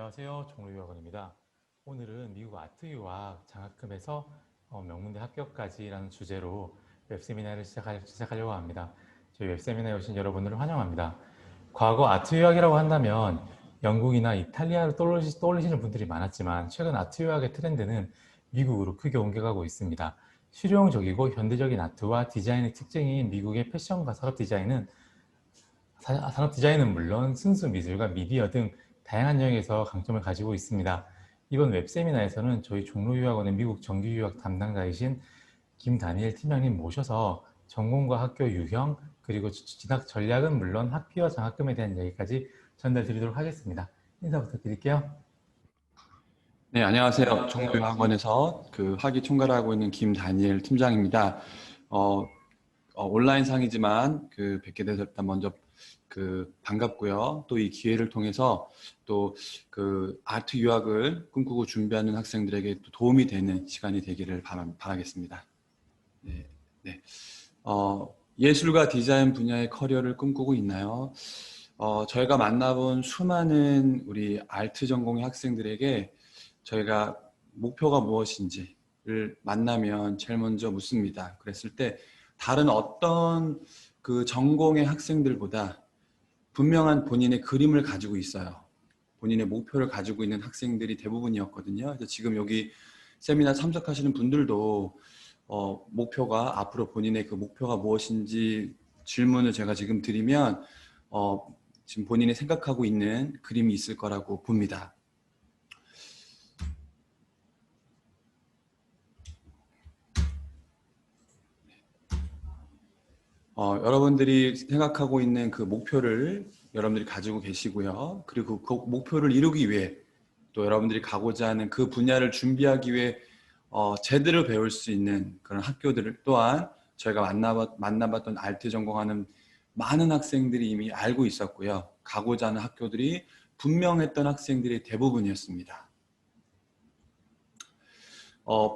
안녕하세요. 종로유학원입니다. 오늘은 미국 아트 유학 장학금에서 명문대 합격까지라는 주제로 웹세미나를 시작하려고 합니다. 저희 웹세미나에 오신 여러분들을 환영합니다. 과거 아트 유학이라고 한다면 영국이나 이탈리아를 떠올리시는 분들이 많았지만 최근 아트 유학의 트렌드는 미국으로 크게 옮겨가고 있습니다. 실용적이고 현대적인 아트와 디자인의 특징인 미국의 패션과 산업 디자인은 물론 순수 미술과 미디어 등 다양한 영역에서 강점을 가지고 있습니다. 이번 웹세미나에서는 저희 종로유학원의 미국 정규유학 담당자이신 김다니엘 팀장님 모셔서 전공과 학교 유형 그리고 진학 전략은 물론 학비와 장학금에 대한 얘기까지 전달드리도록 하겠습니다. 인사 부탁드릴게요. 네, 안녕하세요. 종로유학원에서 학위 총괄하고 있는 김다니엘 팀장입니다. 온라인상이지만 뵙게 돼서 일단 먼저 반갑고요. 또 이 기회를 통해서 또 아트 유학을 꿈꾸고 준비하는 학생들에게 또 도움이 되는 시간이 되기를 바라겠습니다. 네, 네. 예술과 디자인 분야의 커리어를 꿈꾸고 있나요? 저희가 만나본 수많은 우리 아트 전공의 학생들에게 저희가 목표가 무엇인지를 만나면 제일 먼저 묻습니다. 그랬을 때 다른 어떤 전공의 학생들보다 분명한 본인의 그림을 가지고 있어요. 본인의 목표를 가지고 있는 학생들이 대부분이었거든요. 그래서 지금 여기 세미나 참석하시는 분들도 목표가 앞으로 본인의 목표가 무엇인지 질문을 제가 지금 드리면 지금 본인이 생각하고 있는 그림이 있을 거라고 봅니다. 여러분들이 생각하고 있는 목표를 여러분들이 가지고 계시고요. 그리고 그 목표를 이루기 위해 또 여러분들이 가고자 하는 그 분야를 준비하기 위해 제대로 배울 수 있는 그런 학교들을 또한 저희가 만나봤던 아트 전공하는 많은 학생들이 이미 알고 있었고요. 가고자 하는 학교들이 분명했던 학생들이 대부분이었습니다.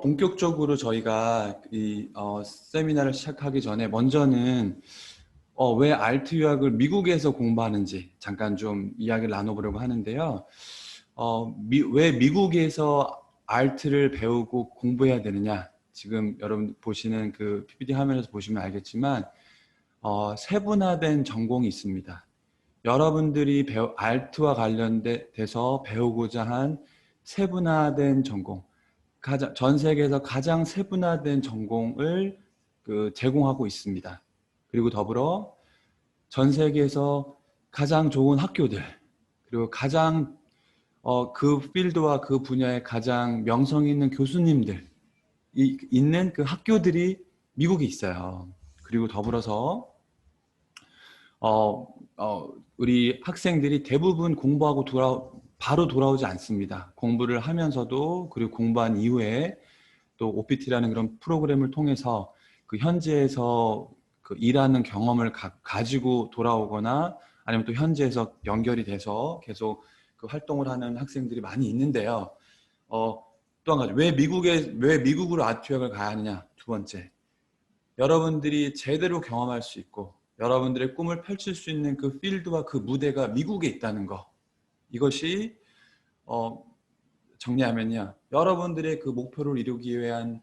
본격적으로 저희가 이 세미나를 시작하기 전에 먼저는 왜 아트 유학을 미국에서 공부하는지 잠깐 좀 이야기를 나눠보려고 하는데요. 왜 미국에서 아트를 배우고 공부해야 되느냐? 지금 여러분 보시는 PPT 화면에서 보시면 알겠지만 세분화된 전공이 있습니다. 여러분들이 아트와 관련돼서 배우고자 한 세분화된 전공, 전 세계에서 가장 세분화된 전공을 제공하고 있습니다. 그리고 더불어 전 세계에서 가장 좋은 학교들, 그리고 가장 그 필드와 그 분야에 가장 명성 있는 교수님들 있는 학교들이 미국에 있어요. 그리고 더불어서 우리 학생들이 대부분 공부하고 바로 돌아오지 않습니다. 공부를 하면서도 그리고 공부한 이후에 또 OPT라는 그런 프로그램을 통해서 현지에서 일하는 경험을 가지고 돌아오거나 아니면 또 현지에서 연결이 돼서 계속 활동을 하는 학생들이 많이 있는데요. 또 한 가지, 왜 미국으로 아트 유학을 가야 하느냐? 두 번째, 여러분들이 제대로 경험할 수 있고 여러분들의 꿈을 펼칠 수 있는 그 필드와 그 무대가 미국에 있다는 거. 이것이 정리하면요, 여러분들의 목표를 이루기 위한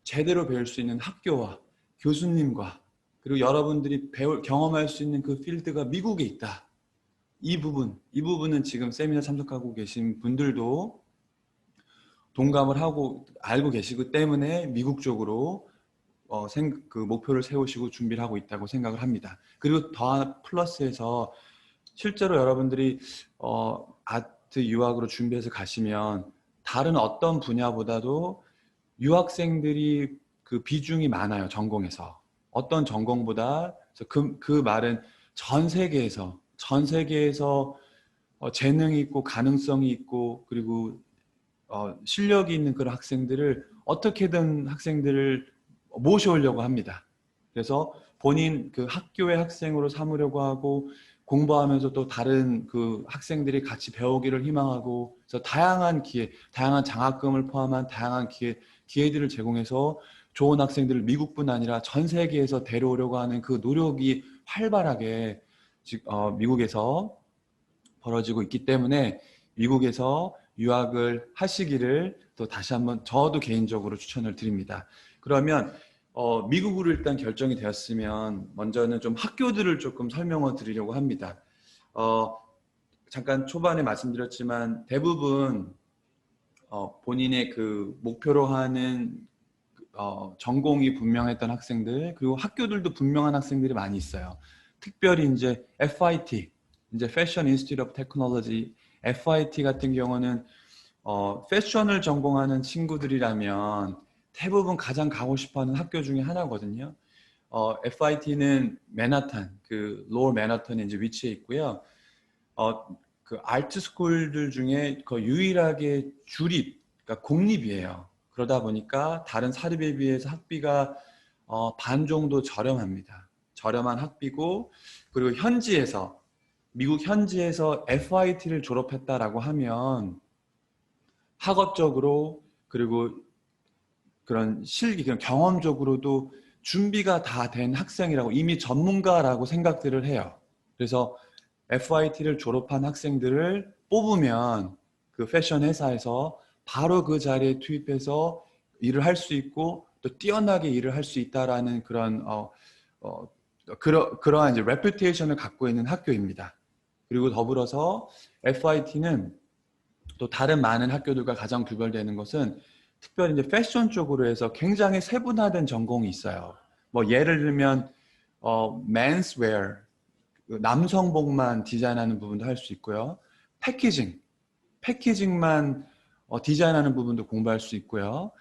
제대로 배울 수 있는 학교와 교수님과 그리고 여러분들이 경험할 수 있는 그 필드가 미국에 있다. 이 부분은 지금 세미나 참석하고 계신 분들도 동감을 하고 알고 계시기 때문에 미국 쪽으로 목표를 세우시고 준비를 하고 있다고 생각을 합니다. 그리고 더 플러스해서 실제로 여러분들이 아트 유학으로 준비해서 가시면 다른 어떤 분야보다도 유학생들이 비중이 많아요. 전공에서. 어떤 전공보다 그 말은 전 세계에서 재능이 있고 가능성이 있고 그리고 실력이 있는 그런 학생들을 어떻게든 학생들을 모셔오려고 합니다. 그래서 본인 학교의 학생으로 삼으려고 하고 공부하면서 또 다른 학생들이 같이 배우기를 희망하고 그래서 다양한 기회, 다양한 장학금을 포함한 다양한 기회들을 제공해서 좋은 학생들을 미국뿐 아니라 전 세계에서 데려오려고 하는 그 노력이 활발하게 미국에서 벌어지고 있기 때문에 미국에서 유학을 하시기를 또 다시 한번 저도 개인적으로 추천을 드립니다. 그러면 미국으로 일단 결정이 되었으면 먼저는 좀 학교들을 조금 설명을 드리려고 합니다. 잠깐 초반에 말씀드렸지만 대부분 본인의 그 목표로 하는 전공이 분명했던 학생들, 그리고 학교들도 분명한 학생들이 많이 있어요. 특별히 이제 FIT, 이제 Fashion Institute of Technology, FIT 같은 경우는 패션을 전공하는 친구들이라면 대부분 가장 가고 싶어하는 학교 중에 하나거든요. FIT는 맨하탄, 그 로어 맨하탄에 이제 위치해 있고요. 그 아트 스쿨들 중에 그 유일하게 주립, 그러니까 공립이에요. 그러다 보니까 다른 사립에 비해서 학비가 반 정도 저렴합니다. 저렴한 학비고, 그리고 현지에서 미국 현지에서 FIT를 졸업했다라고 하면 학업적으로 그리고 그런 그런 경험적으로도 준비가 다 된 학생이라고 이미 전문가라고 생각들을 해요. 그래서 FIT를 졸업한 학생들을 뽑으면 그 패션 회사에서 바로 그 자리에 투입해서 일을 할 수 있고 또 뛰어나게 일을 할 수 있다라는 그러한 이제 레퓨테이션을 갖고 있는 학교입니다. 그리고 더불어서 FIT는 또 다른 많은 학교들과 가장 구별되는 것은 특별히 이제 패션 쪽으로 해서 굉장히 세분화된 전공이 있어요. 뭐 예를 들면 menswear, 남성복만 디자인하는 부분도 할 수 있고요. 패키징만 디자인하는 부분도 공부할 수 있고요.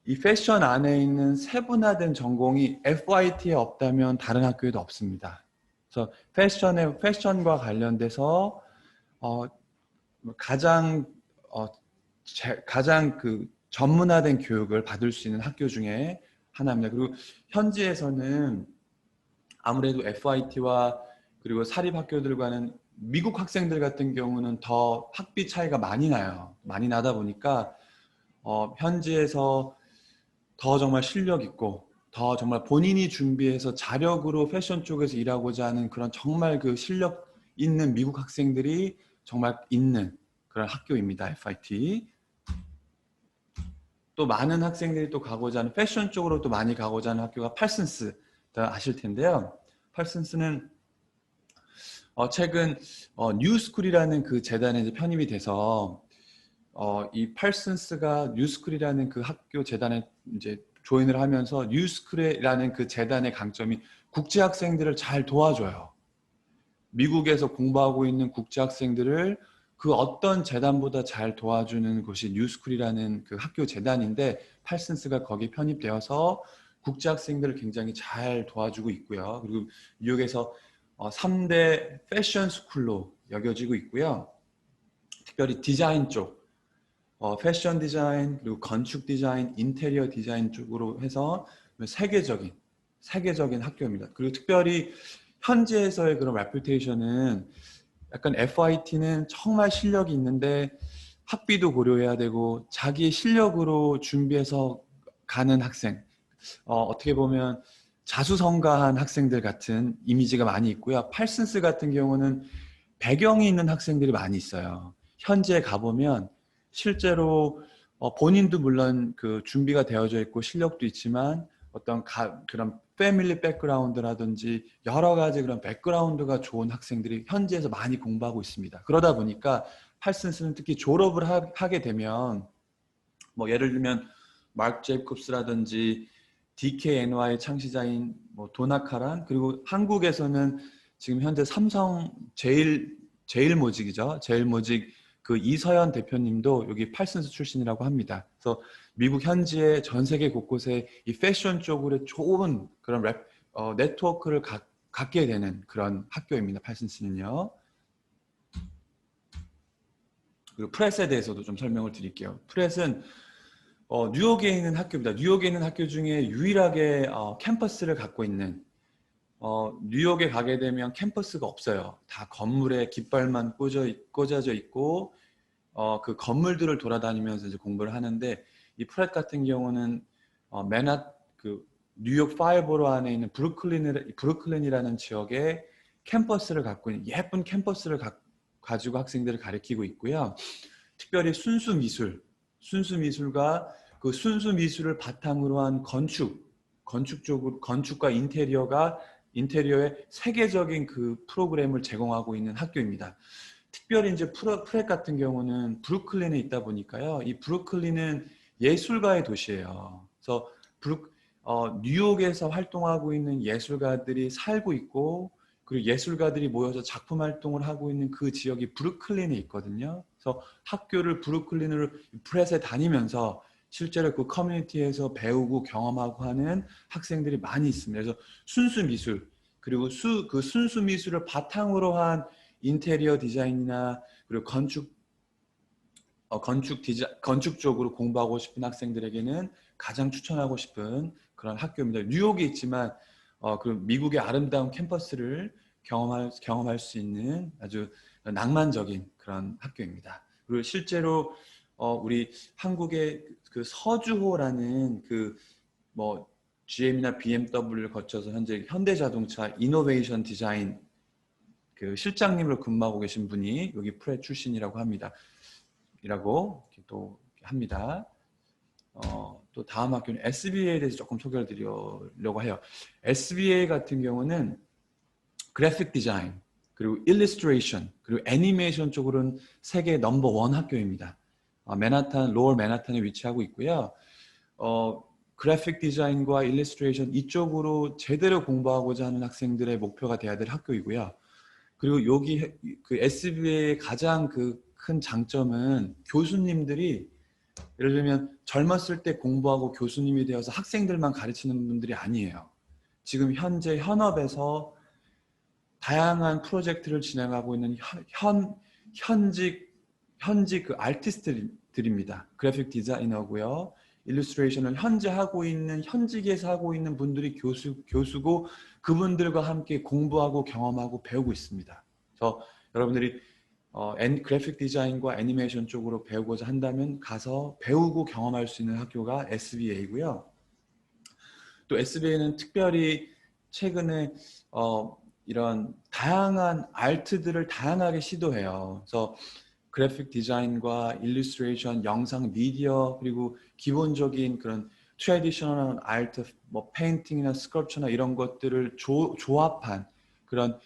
이 패션 안에 있는 세분화된 전공이 FIT에 없다면 다른 학교에도 없습니다. 그래서 패션과 관련돼서 가장 그 전문화된 교육을 받을 수 있는 학교 중에 하나입니다. 그리고 현지에서는 아무래도 FIT와 그리고 사립학교들과는 미국 학생들 같은 경우는 더 학비 차이가 많이 나요. 많이 나다 보니까 현지에서 더 정말 실력 있고 더 정말 본인이 준비해서 자력으로 패션 쪽에서 일하고자 하는 그런 정말 그 실력 있는 미국 학생들이 정말 있는 그런 학교입니다. FIT. 또 많은 학생들이 또 가고자 하는 패션 쪽으로 또 많이 가고자 하는 학교가 팔슨스 아실 텐데요. 팔슨스는 최근 뉴스쿨이라는 그 재단에 이제 편입이 돼서 이 팔슨스가 뉴스쿨이라는 그 학교 재단에 이제 조인을 하면서 뉴스쿨이라는 그 재단의 강점이 국제 학생들을 잘 도와줘요. 미국에서 공부하고 있는 국제 학생들을 그 어떤 재단보다 잘 도와주는 곳이 뉴스쿨이라는 그 학교 재단인데 팔슨스가 거기 편입되어서 국제 학생들을 굉장히 잘 도와주고 있고요. 그리고 뉴욕에서 3대 패션 스쿨로 여겨지고 있고요. 특별히 디자인 쪽, 패션 디자인, 그리고 건축 디자인, 인테리어 디자인 쪽으로 해서 세계적인 학교입니다. 그리고 특별히 현지에서의 그런 레퓨테이션은 약간 FIT는 정말 실력이 있는데 학비도 고려해야 되고 자기 실력으로 준비해서 가는 학생, 어떻게 보면 자수성가한 학생들 같은 이미지가 많이 있고요. 팔슨스 같은 경우는 배경이 있는 학생들이 많이 있어요. 현지에 가보면 실제로 본인도 물론 그 준비가 되어져 있고 실력도 있지만 어떤 그런 패밀리 백그라운드라든지 여러 가지 그런 백그라운드가 좋은 학생들이 현지에서 많이 공부하고 있습니다. 그러다 보니까 팔슨스는 특히 졸업을 하게 되면 뭐 예를 들면 마크 제이콥스라든지 DKNY 창시자인 뭐 도나카란, 그리고 한국에서는 지금 현재 삼성 제일모직이죠. 제일모직 그 이서연 대표님도 여기 팔슨스 출신이라고 합니다. 그래서 미국 현지의 전 세계 곳곳에 이 패션 쪽으로 좋은 그런 네트워크를 갖게 되는 그런 학교입니다. 팔슨스는요. 그리고 프렛에 대해서도 좀 설명을 드릴게요. 프렛은 뉴욕에 있는 학교입니다. 뉴욕에 있는 학교 중에 유일하게 캠퍼스를 갖고 있는, 뉴욕에 가게 되면 캠퍼스가 없어요. 다 건물에 깃발만 꽂아져 있고 그 건물들을 돌아다니면서 이제 공부를 하는데, 이 프렛 같은 경우는 그 뉴욕 파이보로 안에 있는 브루클린이라는 지역에 캠퍼스를 갖고 있는 예쁜 캠퍼스를 가지고 학생들을 가르치고 있고요. 특별히 순수 미술과 그 순수 미술을 바탕으로 한 건축과 인테리어의 세계적인 그 프로그램을 제공하고 있는 학교입니다. 특별히 이제 프렛 같은 경우는 브루클린에 있다 보니까요. 이 브루클린은 예술가의 도시예요. 그래서 뉴욕에서 활동하고 있는 예술가들이 살고 있고, 그리고 예술가들이 모여서 작품 활동을 하고 있는 그 지역이 브루클린에 있거든요. 그래서 학교를 브루클린을 프렛에 다니면서 실제로 그 커뮤니티에서 배우고 경험하고 하는 학생들이 많이 있습니다. 그래서 순수 미술, 그리고 그 순수 미술을 바탕으로 한 인테리어 디자인이나 그리고 건축 쪽으로 공부하고 싶은 학생들에게는 가장 추천하고 싶은 그런 학교입니다. 뉴욕에 있지만 그 미국의 아름다운 캠퍼스를 경험할 수 있는 아주 낭만적인 그런 학교입니다. 그리고 실제로 우리 한국의 그 서주호라는 GM이나 BMW를 거쳐서 현재 현대자동차 이노베이션 디자인 그 실장님으로 근무하고 계신 분이 여기 프렛 출신이라고 합니다. 또 합니다. 또 다음 학교는 SBA에 대해서 조금 소개를 드리려고 해요. SBA 같은 경우는 그래픽 디자인, 그리고 일러스트레이션, 그리고 애니메이션 쪽으로는 세계 넘버1 학교입니다. 로월 맨하탄에 위치하고 있고요. 그래픽 디자인과 일러스트레이션 이쪽으로 제대로 공부하고자 하는 학생들의 목표가 돼야 될 학교이고요. 그리고 여기 그 SBA의 가장 그 큰 장점은 교수님들이 예를 들면 젊었을 때 공부하고 교수님이 되어서 학생들만 가르치는 분들이 아니에요. 지금 현재 현업에서 다양한 프로젝트를 진행하고 있는 현직 그 아티스트들입니다. 그래픽 디자이너고요. 일러스트레이션을 현직에서 하고 있는 분들이 교수고 그분들과 함께 공부하고 경험하고 배우고 있습니다. 그래서 여러분들이 그래픽 디자인과 애니메이션 쪽으로 배우고자 한다면 가서 배우고 경험할 수 있는 학교가 SBA고요. 또 SBA는 특별히 최근에 이런 다양한 아트들을 다양하게 시도해요. 그래서 그래픽 디자인과 일러스트레이션, 영상, 미디어, 그리고 기본적인 그런 트래디셔널 아트, 페인팅이나 스컬프처나 이런 것들을 조합한 그런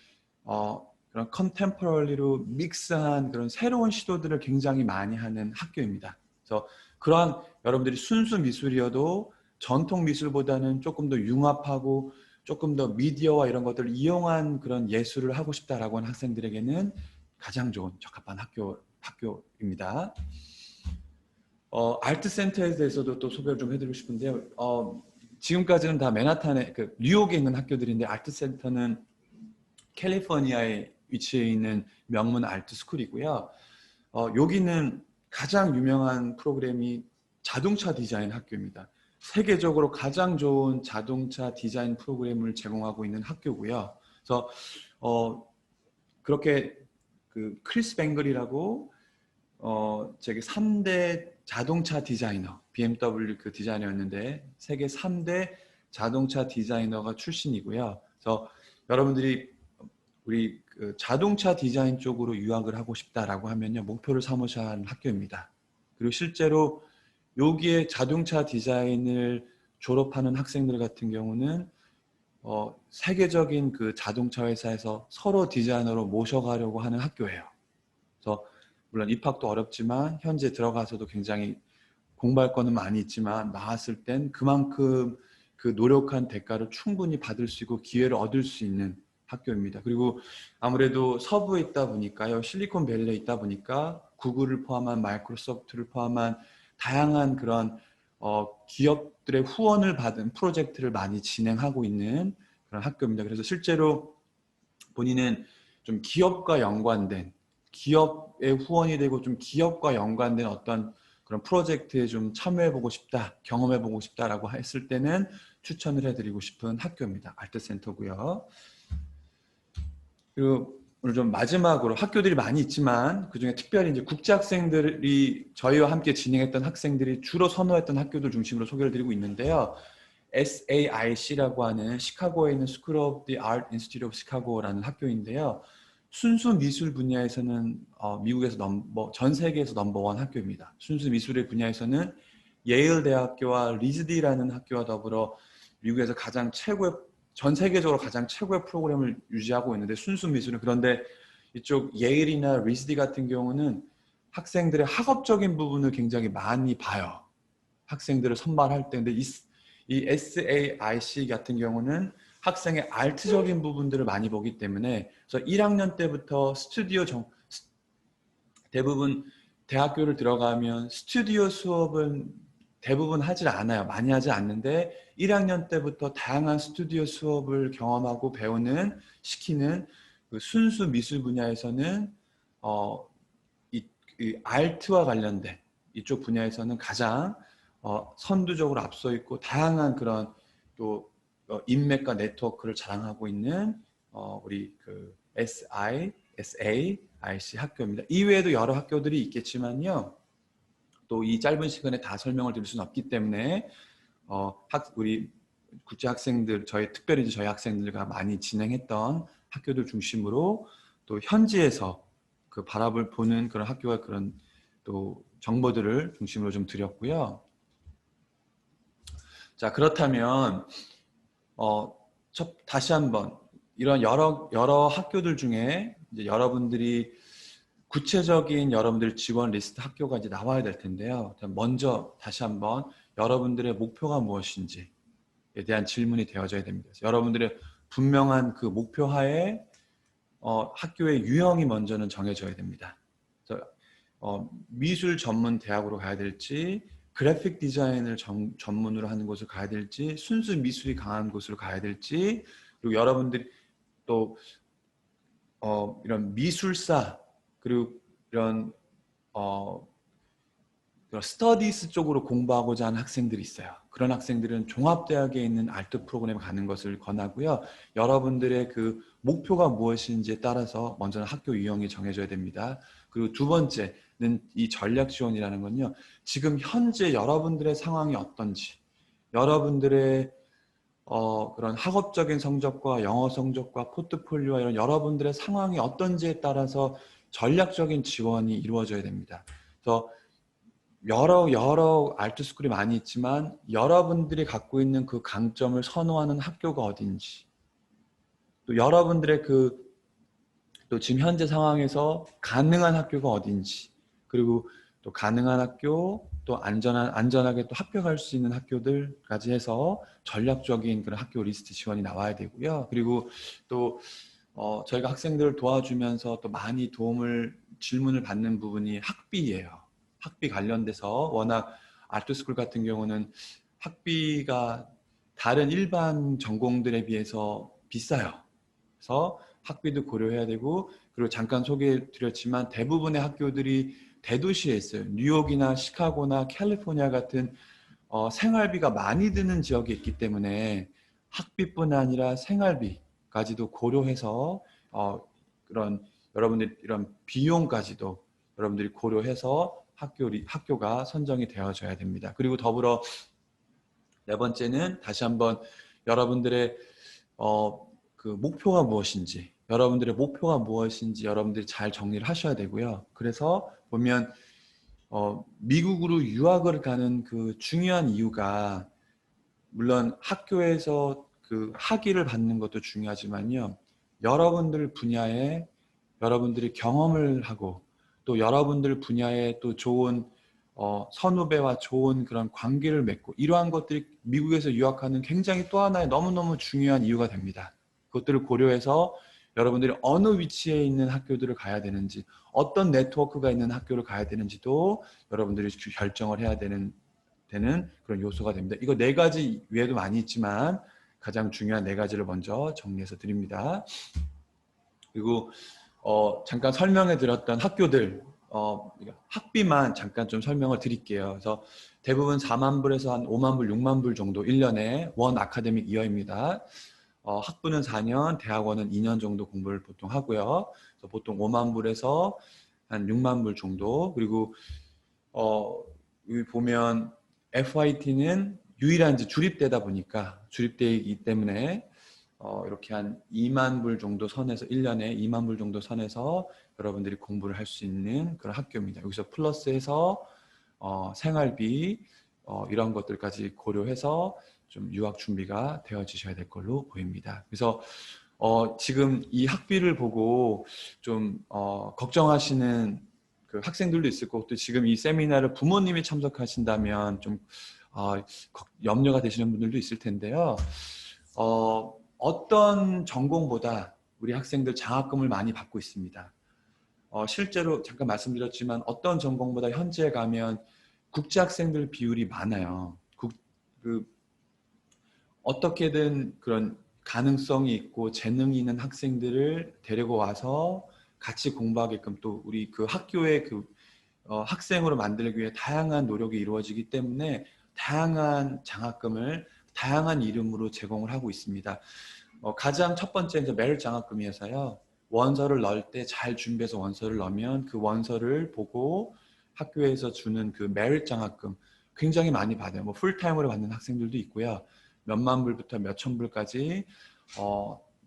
컨템포러리로 믹스한 그런 새로운 시도들을 굉장히 많이 하는 학교입니다. 그래서 그러한 여러분들이 순수 미술이어도 전통 미술보다는 조금 더 융합하고 조금 더 미디어와 이런 것들을 이용한 그런 예술을 하고 싶다라고 하는 학생들에게는 가장 좋은 적합한 학교입니다. 아트센터에 대해서도 또 소개를 좀 해드리고 싶은데요. 지금까지는 다 맨하탄에 뉴욕에 있는 학교들인데 아트센터는 캘리포니아에 위치해 있는 명문 아트 스쿨이고요. 여기는 가장 유명한 프로그램이 자동차 디자인 학교입니다. 세계적으로 가장 좋은 자동차 디자인 프로그램을 제공하고 있는 학교고요. 그래서 그렇게 그 크리스 뱅글이라고 저기 3대 자동차 디자이너, BMW 그 디자이너였는데 세계 3대 자동차 디자이너가 출신이고요. 그래서 여러분들이 우리 그 자동차 디자인 쪽으로 유학을 하고 싶다라고 하면요, 목표를 삼으셔야 하는 학교입니다. 그리고 실제로 여기에 자동차 디자인을 졸업하는 학생들 같은 경우는 세계적인 그 자동차 회사에서 서로 디자이너로 모셔가려고 하는 학교예요. 그래서 물론 입학도 어렵지만 현재 들어가서도 굉장히 공부할 거는 많이 있지만 나왔을 땐 그만큼 그 노력한 대가를 충분히 받을 수 있고 기회를 얻을 수 있는 학교입니다. 그리고 아무래도 서부에 있다 보니까요, 실리콘밸리에 있다 보니까 구글을 포함한 마이크로소프트를 포함한 다양한 그런 기업들의 후원을 받은 프로젝트를 많이 진행하고 있는 그런 학교입니다. 그래서 실제로 본인은 좀 기업과 연관된, 기업의 후원이 되고 좀 기업과 연관된 어떤 그런 프로젝트에 좀 참여해보고 싶다, 경험해보고 싶다라고 했을 때는 추천을 해드리고 싶은 학교입니다. 아트센터고요. 그리고 오늘 좀 마지막으로 학교들이 많이 있지만 그중에 특별히 이제 국제 학생들이 저희와 함께 진행했던 학생들이 주로 선호했던 학교들 중심으로 소개를 드리고 있는데요. SAIC라고 하는 시카고에 있는 School of the Art Institute of Chicago라는 학교인데요. 순수 미술 분야에서는 미국에서 전 세계에서 넘버원 학교입니다. 순수 미술의 분야에서는 예일 대학교와 리즈디라는 학교와 더불어 미국에서 전 세계적으로 가장 최고의 프로그램을 유지하고 있는데 순수 미술은. 그런데 이쪽 예일이나 리즈디 같은 경우는 학생들의 학업적인 부분을 굉장히 많이 봐요. 학생들을 선발할 때. 근데 이 SAIC 같은 경우는 학생의 아트적인 부분들을 많이 보기 때문에, 그래서 1학년 때부터 대부분 대학교를 들어가면 스튜디오 수업은 대부분 하질 않아요. 많이 하지 않는데 1학년 때부터 다양한 스튜디오 수업을 경험하고 시키는 그 순수 미술 분야에서는 이 아트와 관련된 이쪽 분야에서는 가장 선두적으로 앞서 있고, 다양한 그런 또 인맥과 네트워크를 자랑하고 있는 우리 그 SAIC 학교입니다. 이외에도 여러 학교들이 있겠지만요. 또 이 짧은 시간에 다 설명을 드릴 수는 없기 때문에 우리 국제 학생들, 특별히 저희 학생들과 많이 진행했던 학교들 중심으로 또 현지에서 그 바라볼 보는 그런 학교와 그런 또 정보들을 중심으로 좀 드렸고요. 자, 그렇다면 다시 한번 이런 여러 학교들 중에 이제 여러분들이 구체적인 여러분들 지원 리스트 학교가 이제 나와야 될 텐데요. 먼저 다시 한번 여러분들의 목표가 무엇인지에 대한 질문이 되어져야 됩니다. 여러분들의 분명한 그 목표 하에 학교의 유형이 먼저는 정해져야 됩니다. 그래서 미술 전문 대학으로 가야 될지, 그래픽 디자인을 전문으로 하는 곳을 가야 될지, 순수 미술이 강한 곳으로 가야 될지, 그리고 여러분들이 또 이런 미술사, 그리고 이런 스터디스 쪽으로 공부하고자 하는 학생들이 있어요. 그런 학생들은 종합대학에 있는 아트 프로그램에 가는 것을 권하고요. 여러분들의 그 목표가 무엇인지에 따라서 먼저는 학교 유형이 정해져야 됩니다. 그리고 두 번째는 이 전략 지원이라는 건요. 지금 현재 여러분들의 상황이 어떤지, 여러분들의 그런 학업적인 성적과 영어 성적과 포트폴리오와 이런 여러분들의 상황이 어떤지에 따라서 전략적인 지원이 이루어져야 됩니다. 그래서 여러 아트스쿨이 많이 있지만 여러분들이 갖고 있는 그 강점을 선호하는 학교가 어딘지, 또 여러분들의 또 지금 현재 상황에서 가능한 학교가 어딘지, 그리고 또 가능한 학교, 또 안전하게 또 합격할 수 있는 학교들까지 해서 전략적인 그런 학교 리스트 지원이 나와야 되고요. 그리고 또 저희가 학생들을 도와주면서 또 많이 질문을 받는 부분이 학비예요. 학비 관련돼서 워낙 아트스쿨 같은 경우는 학비가 다른 일반 전공들에 비해서 비싸요. 그래서 학비도 고려해야 되고, 그리고 잠깐 소개해 드렸지만 대부분의 학교들이 대도시에 있어요. 뉴욕이나 시카고나 캘리포니아 같은 생활비가 많이 드는 지역에 있기 때문에 학비뿐 아니라 생활비까지도 고려해서 그런 여러분들 이런 비용까지도 여러분들이 고려해서 학교가 선정이 되어져야 됩니다. 그리고 더불어 네 번째는 다시 한번 여러분들의 그 목표가 무엇인지, 여러분들이 잘 정리를 하셔야 되고요. 그래서 보면 미국으로 유학을 가는 그 중요한 이유가, 물론 학교에서 그 학위를 받는 것도 중요하지만요. 여러분들 분야에 여러분들이 경험을 하고, 또 여러분들 분야에 또 좋은 선후배와 좋은 그런 관계를 맺고, 이러한 것들이 미국에서 유학하는 굉장히 또 하나의 너무너무 중요한 이유가 됩니다. 그것들을 고려해서 여러분들이 어느 위치에 있는 학교들을 가야 되는지, 어떤 네트워크가 있는 학교를 가야 되는지도 여러분들이 결정을 해야 되는 그런 요소가 됩니다. 이거 네 가지 외에도 많이 있지만 가장 중요한 네 가지를 먼저 정리해서 드립니다. 그리고 잠깐 설명해 드렸던 학교들, 학비만 잠깐 좀 설명을 드릴게요. 그래서 대부분 4만 불에서 한 5만 불, 6만 불 정도 1년에 원 아카데믹 이어입니다. 학부는 4년, 대학원은 2년 정도 공부를 보통 하고요. 그래서 보통 5만 불에서 한 6만 불 정도. 그리고 여기 보면 FIT는 유일한 주립대다 보니까, 주립대이기 때문에 이렇게 한 2만 불 정도 선에서 1년에 2만 불 정도 선에서 여러분들이 공부를 할 수 있는 그런 학교입니다. 여기서 플러스해서 생활비 이런 것들까지 고려해서 좀 유학 준비가 되어지셔야 될 걸로 보입니다. 그래서 지금 이 학비를 보고 좀 걱정하시는 그 학생들도 있을 거고 또 지금 이 세미나를 부모님이 참석하신다면 좀 염려가 되시는 분들도 있을 텐데요. 어떤 전공보다 우리 학생들 장학금을 많이 받고 있습니다. 실제로 잠깐 말씀드렸지만 어떤 전공보다 현지에 가면 국제 학생들 비율이 많아요. 어떻게든 그런 가능성이 있고 재능이 있는 학생들을 데리고 와서 같이 공부하게끔 또 우리 그 학교의 학생으로 만들기 위해 다양한 노력이 이루어지기 때문에 다양한 장학금을 다양한 이름으로 제공을 하고 있습니다. 가장 첫 번째 이제 메릿 장학금이어서요. 원서를 넣을 때 잘 준비해서 원서를 넣으면 그 원서를 보고 학교에서 주는 그 메릿 장학금 굉장히 많이 받아요. 뭐 풀타임으로 받는 학생들도 있고요. 몇만 불부터 몇천 불까지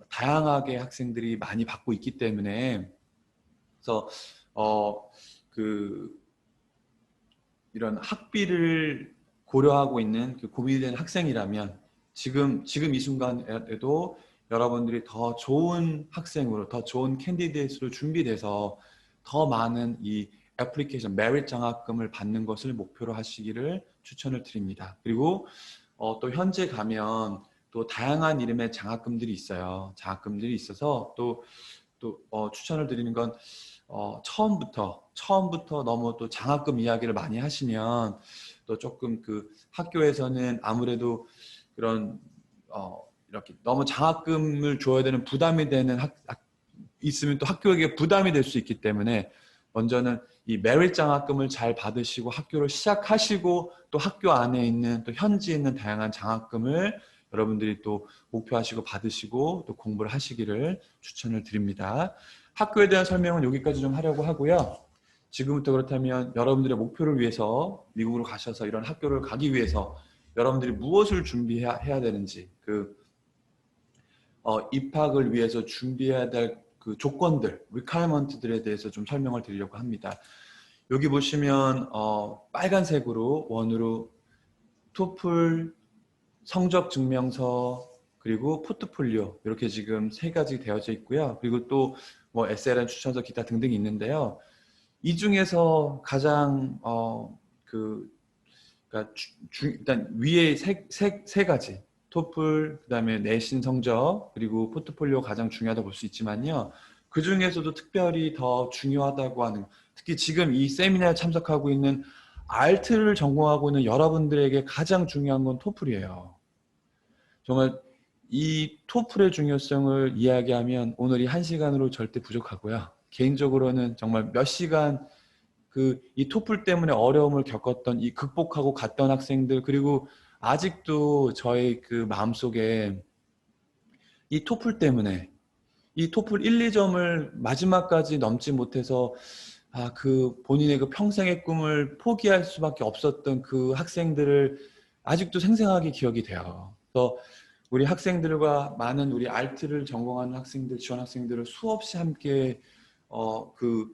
다양하게 학생들이 많이 받고 있기 때문에 그래서 이런 학비를 고려하고 있는 고민이 된 학생이라면 지금 이 순간에도 여러분들이 더 좋은 학생으로 더 좋은 캔디데이트로 준비돼서 더 많은 이 애플리케이션 메리트 장학금을 받는 것을 목표로 하시기를 추천을 드립니다. 그리고 또 현재 가면 또 다양한 이름의 장학금들이 있어요. 장학금들이 있어서 또 추천을 드리는 건 처음부터 너무 또 장학금 이야기를 많이 하시면 또 조금 그 학교에서는 아무래도 그런 이렇게 너무 장학금을 줘야 되는 부담이 되는 있으면 또 학교에게 부담이 될 수 있기 때문에 먼저는 이 메릿 장학금을 잘 받으시고 학교를 시작하시고 또 학교 안에 있는 또 현지에 있는 다양한 장학금을 여러분들이 또 목표하시고 받으시고 또 공부를 하시기를 추천을 드립니다. 학교에 대한 설명은 여기까지 좀 하려고 하고요. 지금부터 그렇다면 여러분들의 목표를 위해서 미국으로 가셔서 이런 학교를 가기 위해서 여러분들이 무엇을 준비해야 되는지 입학을 위해서 준비해야 될 그 조건들, requirement들에 대해서 좀 설명을 드리려고 합니다. 여기 보시면 빨간색으로 원으로 토플, 성적 증명서, 그리고 포트폴리오 이렇게 지금 3가지 되어져 있고요. 그리고 또 뭐 SLN 추천서 기타 등등이 있는데요. 이 중에서 가장 그러니까 일단 위에 세 가지 토플, 그다음에 내신 성적, 그리고 포트폴리오 가장 중요하다고 볼 수 있지만요. 그 중에서도 특별히 더 중요하다고 하는 특히 지금 이 세미나에 참석하고 있는 알트를 전공하고 있는 여러분들에게 가장 중요한 건 토플이에요. 정말 이 토플의 중요성을 이야기하면 오늘 이 1시간으로 절대 부족하고요. 개인적으로는 정말 몇 시간 이 토플 때문에 어려움을 겪었던 이 극복하고 갔던 학생들 그리고 아직도 저의 그 마음속에 이 토플 때문에 이 토플 1, 2점을 마지막까지 넘지 못해서 본인의 그 평생의 꿈을 포기할 수밖에 없었던 그 학생들을 아직도 생생하게 기억이 돼요. 그래서 우리 학생들과 많은 우리 알트를 전공하는 학생들, 지원 학생들을 수없이 함께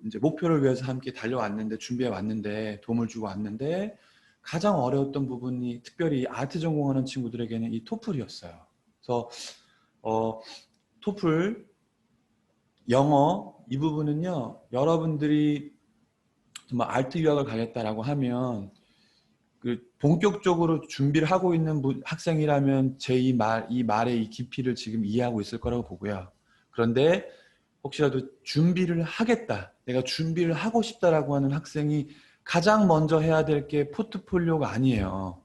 이제 목표를 위해서 함께 달려왔는데, 준비해 왔는데, 도움을 주고 왔는데, 가장 어려웠던 부분이 특별히 아트 전공하는 친구들에게는 이 토플이었어요. 그래서, 토플, 영어, 이 부분은요, 여러분들이 정말 알트 유학을 가겠다라고 하면, 본격적으로 준비를 하고 있는 학생이라면 이 말의 이 깊이를 지금 이해하고 있을 거라고 보고요. 그런데 혹시라도 준비를 하겠다, 내가 준비를 하고 싶다라고 하는 학생이 가장 먼저 해야 될 게 포트폴리오가 아니에요.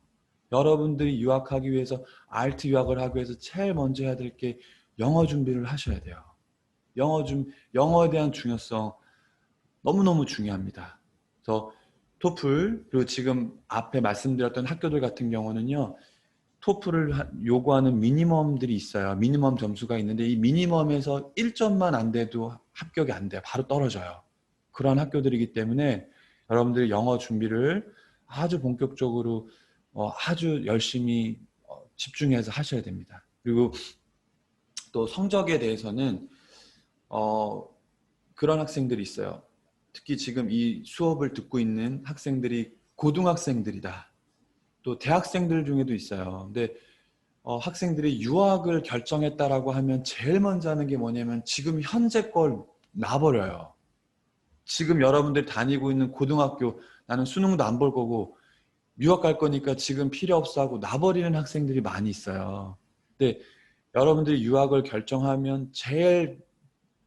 여러분들이 유학하기 위해서 알트 유학을 하기 위해서 제일 먼저 해야 될 게 영어 준비를 하셔야 돼요. 영어에 대한 중요성 너무너무 중요합니다. 그래서 토플 그리고 지금 앞에 말씀드렸던 학교들 같은 경우는요. 토플을 요구하는 미니멈들이 있어요. 미니멈 점수가 있는데 이 미니멈에서 1점만 안 돼도 합격이 안 돼요. 바로 떨어져요. 그런 학교들이기 때문에 여러분들이 영어 준비를 아주 본격적으로 아주 열심히 집중해서 하셔야 됩니다. 그리고 또 성적에 대해서는 그런 학생들이 있어요. 특히 지금 이 수업을 듣고 있는 학생들이 고등학생들이다. 또 대학생들 중에도 있어요. 근데 학생들이 유학을 결정했다라고 하면 제일 먼저 하는 게 뭐냐면 지금 현재 걸 놔버려요. 지금 여러분들이 다니고 있는 고등학교, 나는 수능도 안 볼 거고 유학 갈 거니까 지금 필요 없어 하고 놔버리는 학생들이 많이 있어요. 근데 여러분들이 유학을 결정하면 제일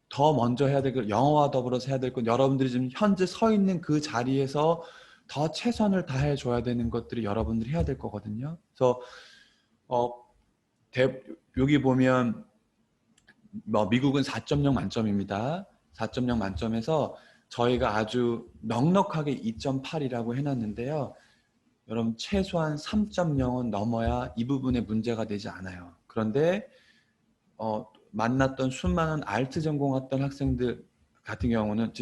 더 먼저 해야 될 건, 영어와 더불어서 해야 될 건, 여러분들이 지금 현재 서 있는 그 자리에서 더 최선을 다해 줘야 되는 것들이 여러분들이 해야 될 거거든요. 그래서 어, 여기 보면 미국은 4.0 만점입니다. 4.0 만점에서 저희가 아주 넉넉하게 2.8이라고 해놨는데요. 여러분 최소한 3.0은 넘어야 이 부분에 문제가 되지 않아요. 그런데 만났던 수많은 알트 전공했던 학생들 같은 경우는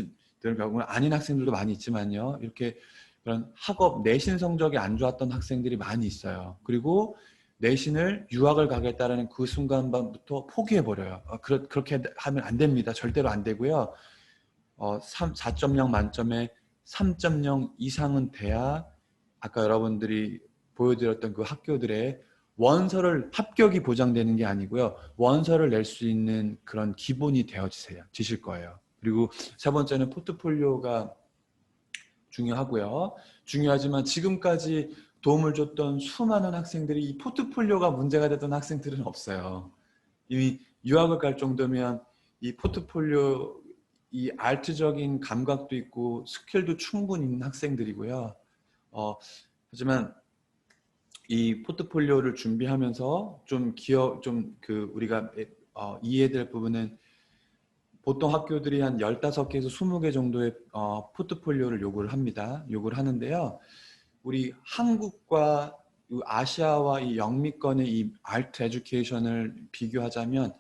결국은 아닌 학생들도 많이 있지만요. 이렇게 그런 학업 내신 성적이 안 좋았던 학생들이 많이 있어요. 그리고 내신을 유학을 가겠다라는 그 순간부터 포기해버려요. 그렇게 하면 안 됩니다. 절대로 안 되고요. 4.0 만점에 3.0 이상은 돼야 아까 여러분들이 보여드렸던 그 학교들의 원서를 합격이 보장되는 게 아니고요. 원서를 낼 수 있는 그런 기본이 되어지실 거예요. 그리고 세 번째는 포트폴리오가 중요하고요. 중요하지만 지금까지 도움을 줬던 수많은 학생들이 이 포트폴리오가 문제가 됐던 학생들은 없어요. 이미 유학을 갈 정도면 이 포트폴리오, 이 알트적인 감각도 있고 스킬도 충분히 있는 학생들이고요. 하지만 이 포트폴리오를 준비하면서 우리가 이해해야 될 부분은 보통 학교들이 한 15개에서 20개 정도의 포트폴리오를 요구를 합니다. 요구를 하는데요. 우리 한국과 아시아와 이 영미권의 이 알트 에듀케이션을 비교하자면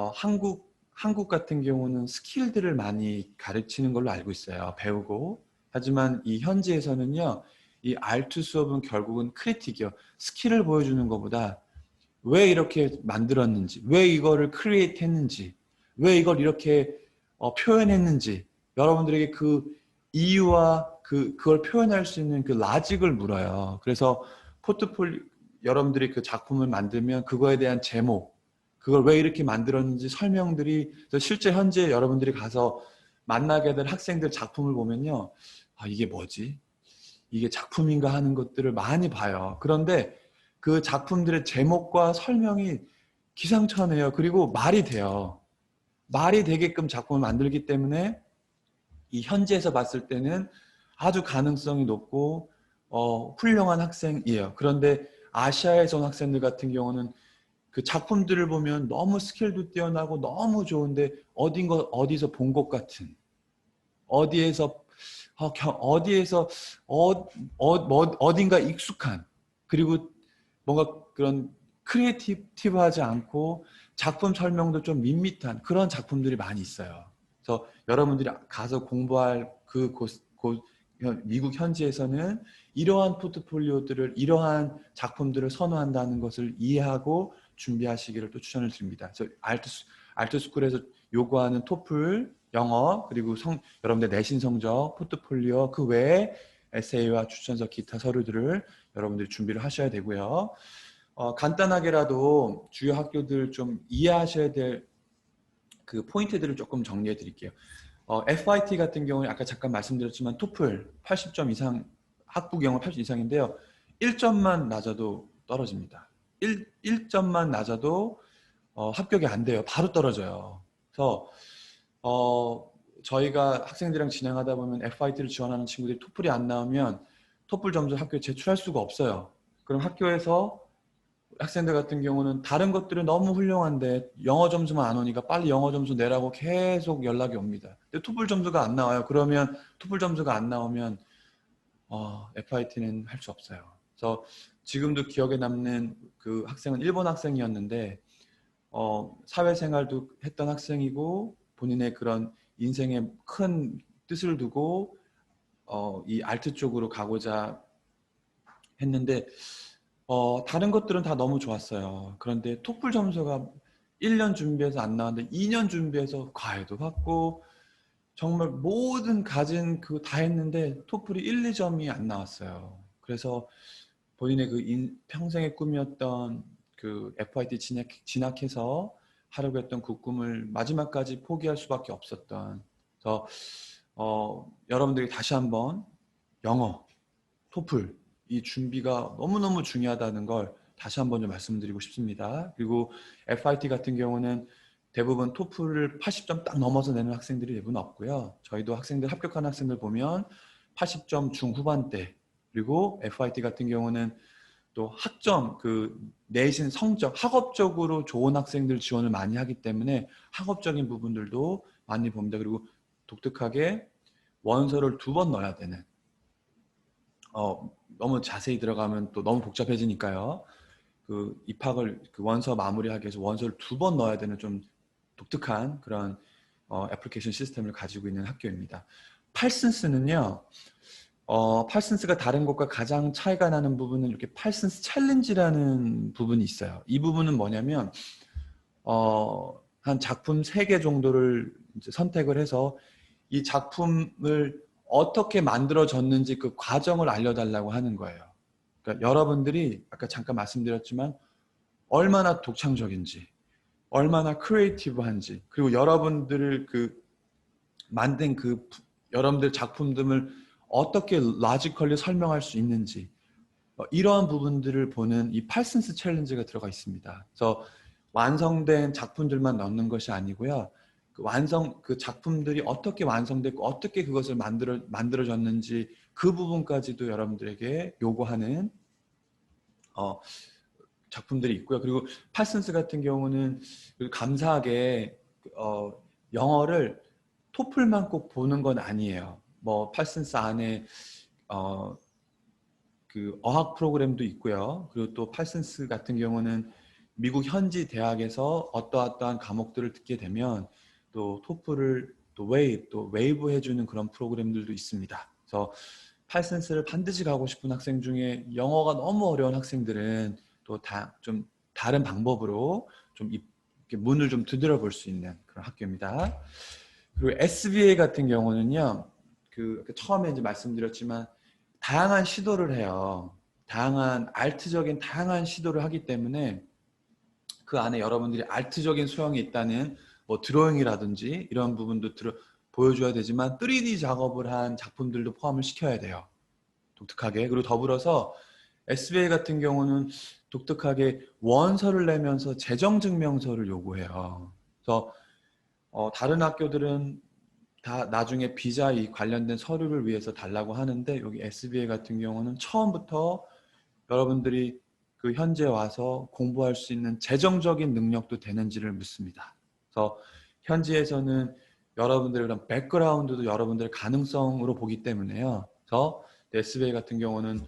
한국 같은 경우는 스킬들을 많이 가르치는 걸로 알고 있어요. 배우고. 하지만 이 현지에서는요. 이 알트 수업은 결국은 크리틱이요. 스킬을 보여주는 것보다 왜 이렇게 만들었는지, 왜 이거를 크리에이트 했는지, 왜 이걸 이렇게 표현했는지 여러분들에게 그 이유와 그걸 표현할 수 있는 그 라직을 물어요. 그래서 포트폴리오 여러분들이 그 작품을 만들면 그거에 대한 제목, 그걸 왜 이렇게 만들었는지 설명들이 실제 현재 여러분들이 가서 만나게 될 학생들 작품을 보면요. 이게 뭐지? 이게 작품인가 하는 것들을 많이 봐요. 그런데 그 작품들의 제목과 설명이 기상천외해요. 그리고 말이 돼요. 말이 되게끔 작품을 만들기 때문에 이 현지에서 봤을 때는 아주 가능성이 높고 훌륭한 학생이에요. 그런데 아시아에서 온 학생들 같은 경우는 그 작품들을 보면 너무 스킬도 뛰어나고 너무 좋은데 어디서 본 것 같은 어디에서 어딘가 익숙한 그리고 뭔가 그런 크리에이티브하지 않고 작품 설명도 좀 밋밋한 그런 작품들이 많이 있어요. 그래서 여러분들이 가서 공부할 미국 현지에서는 이러한 포트폴리오들을 이러한 작품들을 선호한다는 것을 이해하고 준비하시기를 또 추천을 드립니다. 그래서 알트스쿨에서 요구하는 토플, 영어, 그리고 여러분들 내신 성적, 포트폴리오, 그 외에 에세이와 추천서, 기타 서류들을 여러분들이 준비를 하셔야 되고요. 간단하게라도 주요 학교들 좀 이해하셔야 될 그 포인트들을 조금 정리해 드릴게요. FIT 같은 경우는 아까 잠깐 말씀드렸지만 토플 80점 이상, 학부 영어 80 이상인데요. 1점만 낮아도 떨어집니다. 1점만 낮아도 합격이 안 돼요. 바로 떨어져요. 그래서 저희가 학생들이랑 진행하다 보면 FIT를 지원하는 친구들이 토플이 안 나오면 토플 점수 학교에 제출할 수가 없어요. 그럼 학교에서 학생들 같은 경우는 다른 것들은 너무 훌륭한데 영어 점수만 안 오니까 빨리 영어 점수 내라고 계속 연락이 옵니다. 근데 토플 점수가 안 나와요. 그러면 토플 점수가 안 나오면 FIT는 할 수 없어요. 그래서 지금도 기억에 남는 그 학생은 일본 학생이었는데 사회생활도 했던 학생이고 본인의 그런 인생에 큰 뜻을 두고 이 알트 쪽으로 가고자 했는데 다른 것들은 다 너무 좋았어요. 그런데 토플 점수가 1년 준비해서 안 나왔는데 2년 준비해서 과외도 받고 정말 모든 가진 그거 다 했는데 토플이 1, 2점이 안 나왔어요. 그래서 본인의 그 평생의 꿈이었던 그 FIT 진학해서 하려고 했던 그 꿈을 마지막까지 포기할 수밖에 없었던. 그래서 여러분들이 다시 한번 영어, 토플 이 준비가 너무너무 중요하다는 걸 다시 한번 좀 말씀드리고 싶습니다. 그리고 FIT 같은 경우는 대부분 토플을 80점 딱 넘어서 내는 학생들이 대부분 없고요. 저희도 학생들 합격하는 학생들 보면 80점 중후반대, 그리고 FIT 같은 경우는 또 학점 그 내신 성적 학업적으로 좋은 학생들 지원을 많이 하기 때문에 학업적인 부분들도 많이 봅니다. 그리고 독특하게 원서를 2번 넣어야 되는, 너무 자세히 들어가면 또 너무 복잡해지니까요. 그 입학을 그 원서 마무리하기 위해서 원서를 2번 넣어야 되는 좀 독특한 그런 애플리케이션 시스템을 가지고 있는 학교입니다. 팔슨스는요, 팔슨스가 다른 곳과 가장 차이가 나는 부분은 이렇게 팔슨스 챌린지라는 부분이 있어요. 이 부분은 뭐냐면, 한 작품 3개 정도를 이제 선택을 해서 이 작품을 어떻게 만들어졌는지 그 과정을 알려달라고 하는 거예요. 그러니까 여러분들이 아까 잠깐 말씀드렸지만 얼마나 독창적인지, 얼마나 크리에이티브한지, 그리고 여러분들을 그 만든 그 여러분들 작품들을 어떻게 로지컬리 설명할 수 있는지, 이러한 부분들을 보는 이 팔슨스 챌린지가 들어가 있습니다. 그래서 완성된 작품들만 넣는 것이 아니고요. 그 작품들이 어떻게 완성됐고 어떻게 그것을 만들어졌는지 그 부분까지도 여러분들에게 요구하는 작품들이 있고요. 그리고 팔슨스 같은 경우는 감사하게 영어를 토플만 꼭 보는 건 아니에요. 뭐 팔슨스 안에 그 어학 프로그램도 있고요. 그리고 또 팔슨스 같은 경우는 미국 현지 대학에서 어떠한 과목들을 듣게 되면 또 토플을 또 웨이브 해주는 그런 프로그램들도 있습니다. 그래서 팔슨스를 반드시 가고 싶은 학생 중에 영어가 너무 어려운 학생들은 또 좀 다른 방법으로 좀 이렇게 문을 좀 두드려 볼 수 있는 그런 학교입니다. 그리고 SBA 같은 경우는요, 그 처음에 이제 말씀드렸지만 다양한 시도를 해요. 다양한 시도를 하기 때문에 그 안에 여러분들이 알트적인 소양이 있다는 뭐 드로잉이라든지 이런 부분도 보여줘야 되지만 3D 작업을 한 작품들도 포함을 시켜야 돼요. 독특하게. 그리고 더불어서 SBA 같은 경우는 독특하게 원서를 내면서 재정증명서를 요구해요. 그래서 다른 학교들은 다 나중에 비자 관련된 서류를 위해서 달라고 하는데 여기 SBA 같은 경우는 처음부터 여러분들이 그 현재 와서 공부할 수 있는 재정적인 능력도 되는지를 묻습니다. 그래서 현지에서는 여러분들의 그런 백그라운드도 여러분들의 가능성으로 보기 때문에요. 그래서 SBA 같은 경우는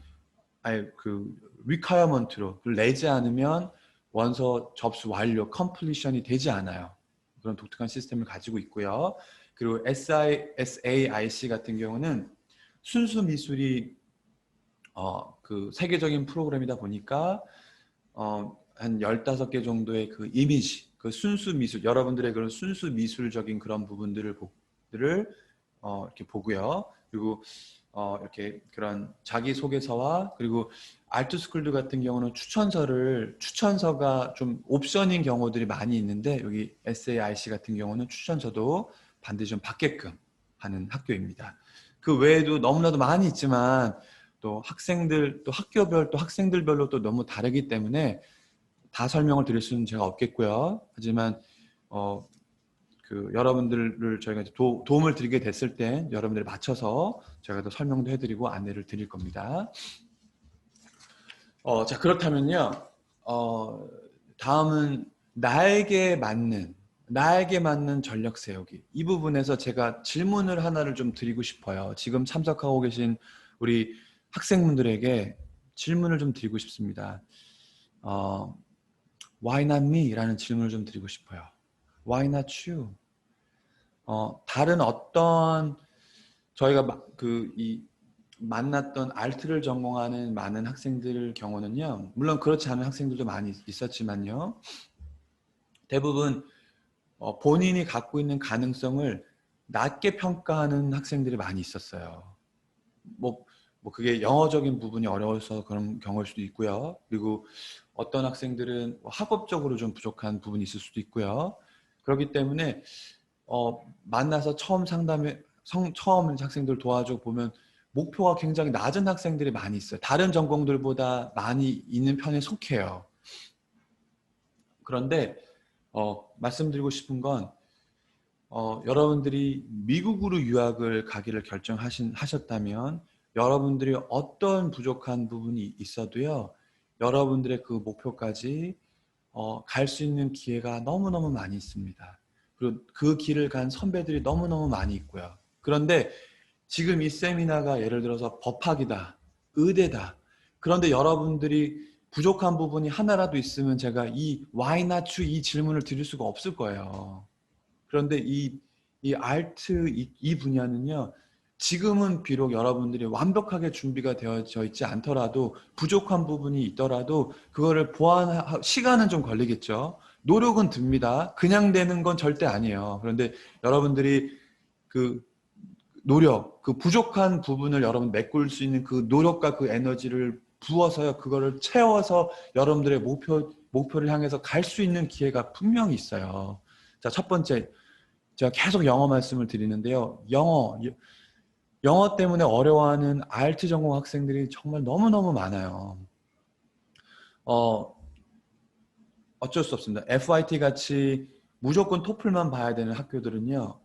아예 그 requirement로 내지 않으면 원서 접수 완료, completion이 되지 않아요. 그런 독특한 시스템을 가지고 있고요. 그리고 SAIC 같은 경우는 순수 미술이 그 세계적인 프로그램이다 보니까 한 15개 정도의 그 이미지, 그 순수 미술, 여러분들의 그런 순수 미술적인 그런 부분들을 이렇게 보고요. 그리고 이렇게 그런 자기소개서와 그리고 알트스쿨드 같은 경우는 추천서가 좀 옵션인 경우들이 많이 있는데 여기 SAIC 같은 경우는 추천서도 반드시 좀 받게끔 하는 학교입니다. 그 외에도 너무나도 많이 있지만 또 학생들, 또 학교별, 또 학생들별로 또 너무 다르기 때문에 다 설명을 드릴 수는 제가 없겠고요. 하지만 그 여러분들을 저희가 도움을 드리게 됐을 때 여러분들 맞춰서 저희가 또 설명도 해드리고 안내를 드릴 겁니다. 자, 그렇다면요. 다음은 나에게 맞는 전력 세우기. 이 부분에서 제가 질문을 하나를 좀 드리고 싶어요. 지금 참석하고 계신 우리 학생분들에게 질문을 좀 드리고 싶습니다. Why not me? 라는 질문을 좀 드리고 싶어요. Why not you? 다른 어떤 저희가 만났던 알트를 전공하는 많은 학생들 경우는요, 물론 그렇지 않은 학생들도 많이 있었지만요, 대부분 본인이 갖고 있는 가능성을 낮게 평가하는 학생들이 많이 있었어요. 뭐 그게 영어적인 부분이 어려워서 그런 경우일 수도 있고요. 그리고 어떤 학생들은 학업적으로 좀 부족한 부분이 있을 수도 있고요. 그렇기 때문에 만나서 처음 처음 학생들 도와줘 보면 목표가 굉장히 낮은 학생들이 많이 있어요. 다른 전공들보다 많이 있는 편에 속해요. 그런데 말씀드리고 싶은 건 여러분들이 미국으로 유학을 가기를 결정하셨다면 여러분들이 어떤 부족한 부분이 있어도요, 여러분들의 그 목표까지 갈 수 있는 기회가 너무너무 많이 있습니다. 그리고 그 길을 간 선배들이 너무너무 많이 있고요. 그런데 지금 이 세미나가 예를 들어서 법학이다, 의대다. 그런데 여러분들이 부족한 부분이 하나라도 있으면 제가 이 why not you 이 질문을 드릴 수가 없을 거예요. 그런데 이 아트 이 분야는요, 지금은 비록 여러분들이 완벽하게 준비가 되어져 있지 않더라도 부족한 부분이 있더라도 그거를 시간은 좀 걸리겠죠. 노력은 듭니다. 그냥 되는 건 절대 아니에요. 그런데 여러분들이 그 노력, 그 부족한 부분을 여러분 메꿀 수 있는 그 노력과 그 에너지를 부어서요, 그거를 채워서 여러분들의 목표를 향해서 갈 수 있는 기회가 분명히 있어요. 자, 첫 번째, 제가 계속 영어 말씀을 드리는데요. 영어 때문에 어려워하는 IELTS 전공 학생들이 정말 너무너무 많아요. 어쩔 수 없습니다. FIT 같이 무조건 토플만 봐야 되는 학교들은요,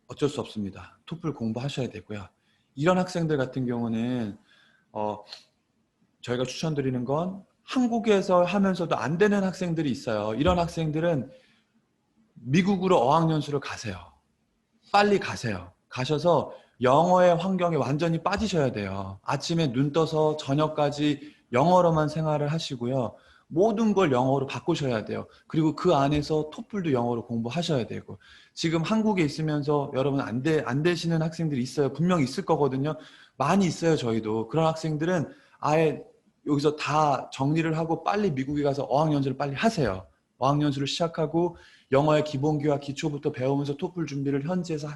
어쩔 수 없습니다. 토플 공부하셔야 되고요. 이런 학생들 같은 경우는 저희가 추천드리는 건 한국에서 하면서도 안 되는 학생들이 있어요. 이런 학생들은 미국으로 어학연수를 가세요. 빨리 가세요. 가셔서 영어의 환경에 완전히 빠지셔야 돼요. 아침에 눈 떠서 저녁까지 영어로만 생활을 하시고요. 모든 걸 영어로 바꾸셔야 돼요. 그리고 그 안에서 토플도 영어로 공부하셔야 되고. 지금 한국에 있으면서 여러분 안 되시는 학생들이 있어요. 분명히 있을 거거든요. 많이 있어요, 저희도. 그런 학생들은 아예 여기서 다 정리를 하고 빨리 미국에 가서 어학연수를 빨리 하세요. 어학연수를 시작하고 영어의 기본기와 기초부터 배우면서 토플 준비를 현지에서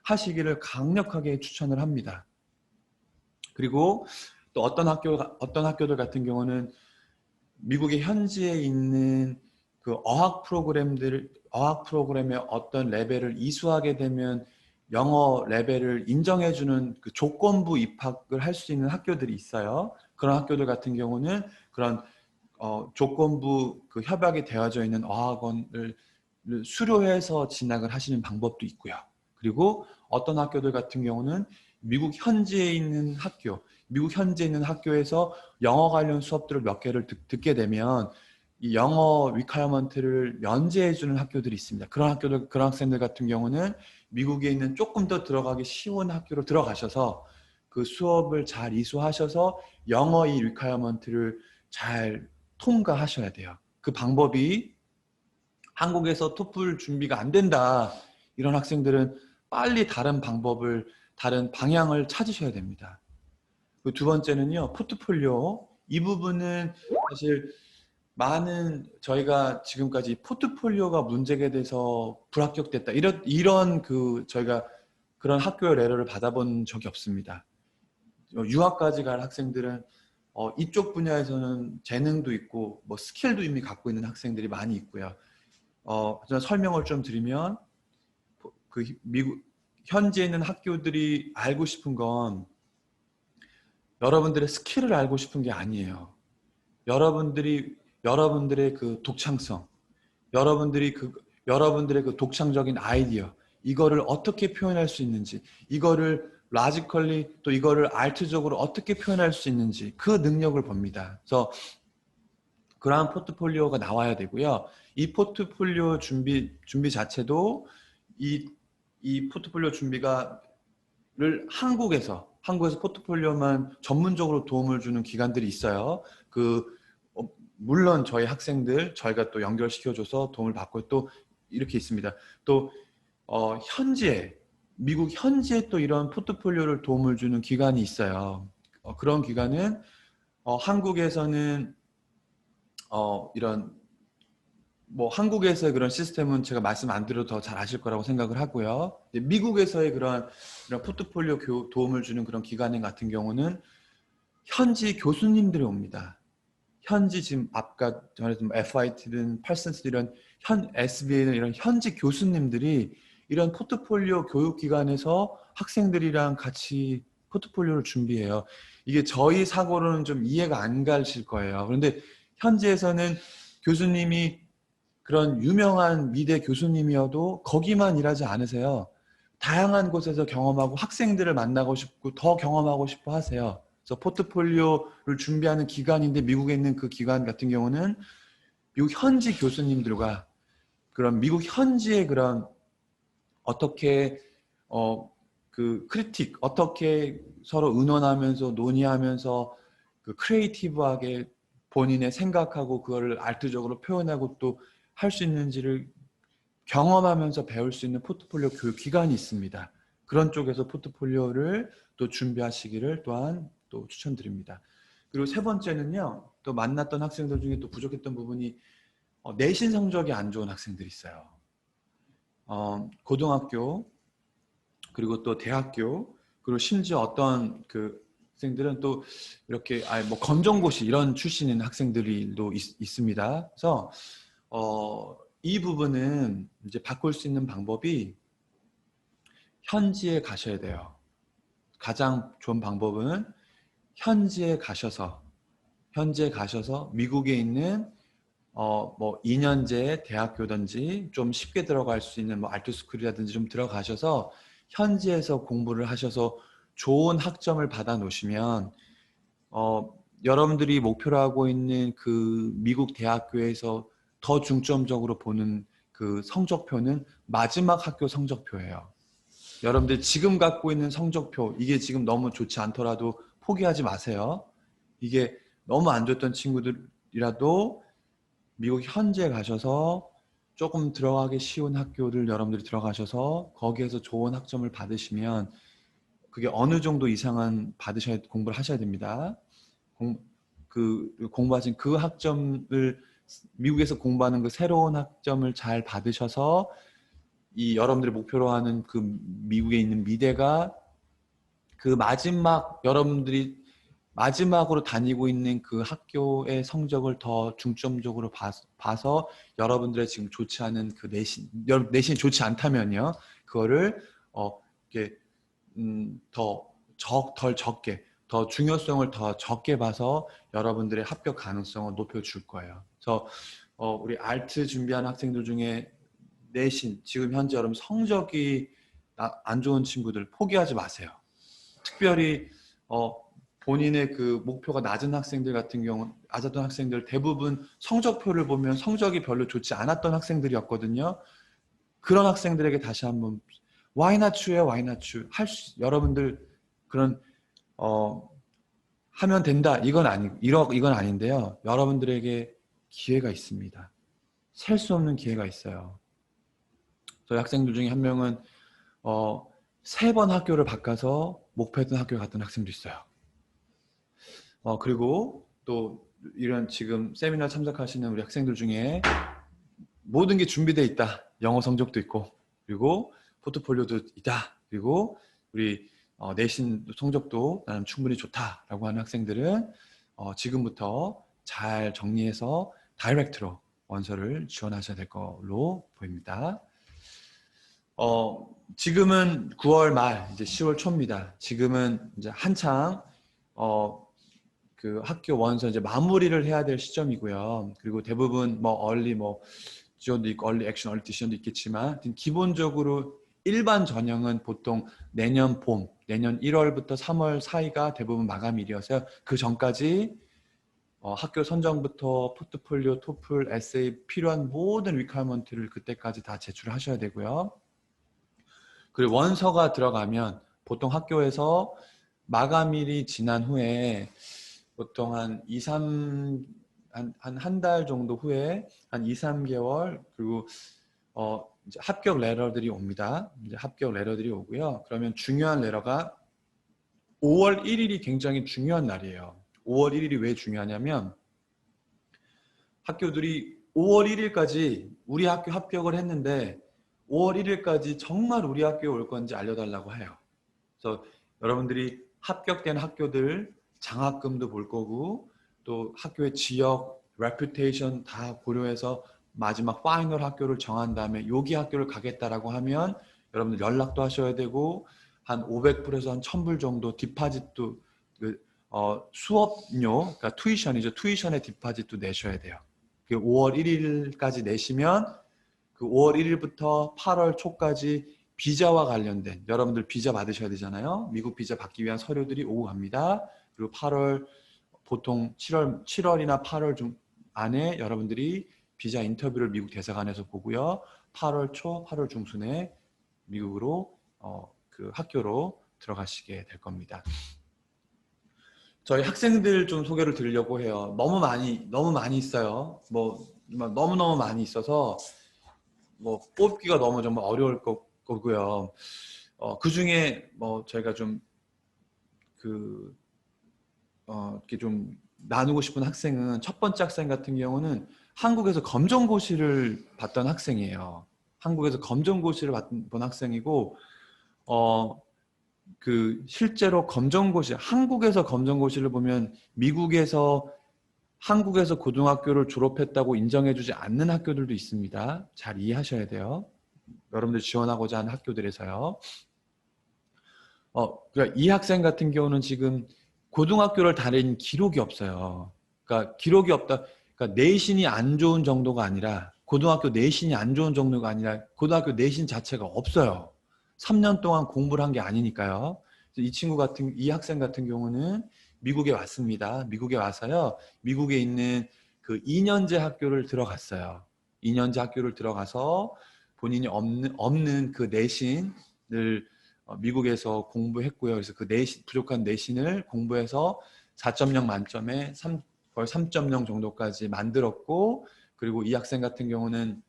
하시기를 강력하게 추천을 합니다. 그리고 또 어떤 학교들 같은 경우는 미국의 현지에 있는 그 어학 프로그램의 어떤 레벨을 이수하게 되면 영어 레벨을 인정해주는 그 조건부 입학을 할 수 있는 학교들이 있어요. 그런 학교들 같은 경우는 그런 조건부 그 협약이 되어져 있는 어학원을 수료해서 진학을 하시는 방법도 있고요. 그리고 어떤 학교들 같은 경우는 미국 현지에 있는 학교에서 영어 관련 수업들을 몇 개를 듣게 되면 이 영어 리퀘어먼트를 면제해주는 학교들이 있습니다. 그런 학생들 같은 경우는 미국에 있는 조금 더 들어가기 쉬운 학교로 들어가셔서 그 수업을 잘 이수하셔서 영어 이 리퀘어먼트를 잘 통과하셔야 돼요. 그 방법이 한국에서 토플 준비가 안 된다. 이런 학생들은 빨리 다른 방향을 찾으셔야 됩니다. 그 두 번째는요, 포트폴리오. 이 부분은 사실 저희가 지금까지 포트폴리오가 문제가 돼서 불합격됐다. 이런 저희가 그런 학교의 레터를 받아본 적이 없습니다. 유학까지 갈 학생들은 이쪽 분야에서는 재능도 있고 뭐 스킬도 이미 갖고 있는 학생들이 많이 있고요. 설명을 좀 드리면 그 미국 현지에 있는 학교들이 알고 싶은 건 여러분들의 스킬을 알고 싶은 게 아니에요. 여러분들의 그 독창성, 여러분들의 그 독창적인 아이디어, 이거를 어떻게 표현할 수 있는지, 이거를 라지컬리 또 이거를 알트적으로 어떻게 표현할 수 있는지 그 능력을 봅니다. 그래서 그러한 포트폴리오가 나와야 되고요. 이 포트폴리오 준비 자체도 이 포트폴리오 준비가를 한국에서 포트폴리오만 전문적으로 도움을 주는 기관들이 있어요. 물론 저희가 또 연결시켜줘서 도움을 받고 또 이렇게 있습니다. 또 미국 현지에 또 이런 포트폴리오를 도움을 주는 기관이 있어요. 그런 기관은 한국에서는 이런 뭐 한국에서의 그런 시스템은 제가 말씀 안 드려도 더 잘 아실 거라고 생각을 하고요. 미국에서의 그런 이런 포트폴리오 도움을 주는 그런 기관 같은 경우는 현지 교수님들이 옵니다. 현지 지금 아까 전에 FIT든 팔슨스 이런 SBA는 이런 현지 교수님들이 이런 포트폴리오 교육기관에서 학생들이랑 같이 포트폴리오를 준비해요. 이게 저희 사고로는 좀 이해가 안 가실 거예요. 그런데 현지에서는 교수님이 그런 유명한 미대 교수님이어도 거기만 일하지 않으세요. 다양한 곳에서 경험하고 학생들을 만나고 싶고 더 경험하고 싶어 하세요. 그래서 포트폴리오를 준비하는 기관인데 미국에 있는 그 기관 같은 경우는 미국 현지 교수님들과 그런 미국 현지의 그런 어떻게 그 크리틱 어떻게 서로 의논하면서 논의하면서 그 크리에이티브하게 본인의 생각하고 그거를 알트적으로 표현하고 또 할 수 있는지를 경험하면서 배울 수 있는 포트폴리오 교육 기관이 있습니다. 그런 쪽에서 포트폴리오를 또 준비하시기를 또한 또 추천드립니다. 그리고 세 번째는요, 또 만났던 학생들 중에 또 부족했던 부분이 내신 성적이 안 좋은 학생들이 있어요. 고등학교 그리고 또 대학교 그리고 심지어 어떤 그 학생들은 또 이렇게 뭐 검정고시 이런 출신인 학생들이 또 있습니다. 그래서 이 부분은 이제 바꿀 수 있는 방법이 현지에 가셔야 돼요. 가장 좋은 방법은 현지에 가셔서 미국에 있는 뭐 2년제 대학교든지 좀 쉽게 들어갈 수 있는 뭐 알트스쿨이라든지 좀 들어가셔서 현지에서 공부를 하셔서 좋은 학점을 받아 놓으시면 여러분들이 목표로 하고 있는 그 미국 대학교에서 더 중점적으로 보는 그 성적표는 마지막 학교 성적표예요. 여러분들 지금 갖고 있는 성적표 이게 지금 너무 좋지 않더라도 포기하지 마세요. 이게 너무 안 좋던 친구들이라도 미국 현지에 가셔서 조금 들어가기 쉬운 학교를 여러분들이 들어가셔서 거기에서 좋은 학점을 받으시면 그게 어느 정도 이상은 공부를 하셔야 됩니다. 공부하신 그 학점을 미국에서 공부하는 그 새로운 학점을 잘 받으셔서 이 여러분들이 목표로 하는 그 미국에 있는 미대가 그 마지막 여러분들이 마지막으로 다니고 있는 그 학교의 성적을 더 중점적으로 봐서 여러분들의 지금 좋지 않은 그 내신이 좋지 않다면요. 그거를 이렇게 덜 적게 더 중요성을 더 적게 봐서 여러분들의 합격 가능성을 높여줄 거예요. 그래서 우리 알트 준비하는 학생들 중에 내신 지금 현재 여러분 성적이 안 좋은 친구들 포기하지 마세요. 특별히 본인의 그 목표가 낮은 학생들 같은 경우 낮았던 학생들 대부분 성적표를 보면 성적이 별로 좋지 않았던 학생들이었거든요. 그런 학생들에게 다시 한번 why not you예요, why not you. 여러분들 그런 하면 된다 이건 아닌데요. 여러분들에게 기회가 있습니다. 셀 수 없는 기회가 있어요. 저희 학생들 중에 한 명은 3번 학교를 바꿔서 목표했던 학교에 갔던 학생도 있어요. 그리고 또 이런 지금 세미나 참석하시는 우리 학생들 중에 모든 게 준비되어 있다. 영어 성적도 있고 그리고 포트폴리오도 있다. 그리고 우리 내신 성적도 나는 충분히 좋다라고 하는 학생들은 지금부터 잘 정리해서 다이렉트로 원서를 지원하셔야 될 걸로 보입니다. 지금은 9월 말 이제 10월 초입니다. 지금은 이제 한창 그 학교 원서 이제 마무리를 해야 될 시점이고요. 그리고 대부분 뭐 얼리 지원도 있고 얼리 액션, 얼리 디시전도 있겠지만 기본적으로 일반 전형은 보통 내년 봄, 내년 1월부터 3월 사이가 대부분 마감일이어서 그 전까지 학교 선정부터 포트폴리오, 토플, 에세이 필요한 모든 리퀘어먼트를 그때까지 다 제출하셔야 되고요. 그리고 원서가 들어가면 보통 학교에서 마감일이 지난 후에 보통 한 한 달 정도 후에 한 2, 3개월 그리고 이제 합격 레터들이 옵니다. 이제 합격 레터들이 오고요. 그러면 중요한 레터가 5월 1일이 굉장히 중요한 날이에요. 5월 1일이 왜 중요하냐면 학교들이 5월 1일까지 우리 학교 합격을 했는데 5월 1일까지 정말 우리 학교에 올 건지 알려달라고 해요. 그래서 여러분들이 합격된 학교들 장학금도 볼 거고 또 학교의 지역, 레퓨테이션 다 고려해서 마지막 파이널 학교를 정한 다음에 여기 학교를 가겠다라고 하면 여러분들 연락도 하셔야 되고 한 500불에서 한 1000불 정도 디파짓도 수업료, 그러니까 투이션이죠. 투이션의 디파짓도 내셔야 돼요. 그 5월 1일까지 내시면 그 5월 1일부터 8월 초까지 비자와 관련된 여러분들 비자 받으셔야 되잖아요. 미국 비자 받기 위한 서류들이 오고 갑니다. 그리고 8월 보통 7월이나 8월 중 안에 여러분들이 비자 인터뷰를 미국 대사관에서 보고요. 8월 초, 8월 중순에 미국으로 그 학교로 들어가시게 될 겁니다. 저희 학생들 좀 소개를 드리려고 해요. 너무 많이 있어요. 뭐 너무너무 많이 있어서 뭐 뽑기가 너무 정말 어려울 거고요. 그 중에 뭐 저희가 좀 이렇게 좀 나누고 싶은 학생은 첫 번째 학생 같은 경우는 한국에서 검정고시를 봤던 학생이에요. 한국에서 검정고시를 본 학생이고 실제로 검정고시, 한국에서 검정고시를 보면 한국에서 고등학교를 졸업했다고 인정해주지 않는 학교들도 있습니다. 잘 이해하셔야 돼요. 여러분들 지원하고자 하는 학교들에서요. 그러니까 이 학생 같은 경우는 지금 고등학교를 다닌 기록이 없어요. 그러니까 기록이 없다. 그러니까 내신이 안 좋은 정도가 아니라 고등학교 내신이 안 좋은 정도가 아니라 고등학교 내신 자체가 없어요. 3년 동안 공부를 한 게 아니니까요. 이 학생 같은 경우는 미국에 왔습니다. 미국에 와서요. 미국에 있는 그 2년제 학교를 들어갔어요. 2년제 학교를 들어가서 본인이 없는 그 내신을 미국에서 공부했고요. 그래서 그 부족한 내신을 공부해서 4.0 만점에 거의 3.0 정도까지 만들었고, 그리고 이 학생 같은 경우는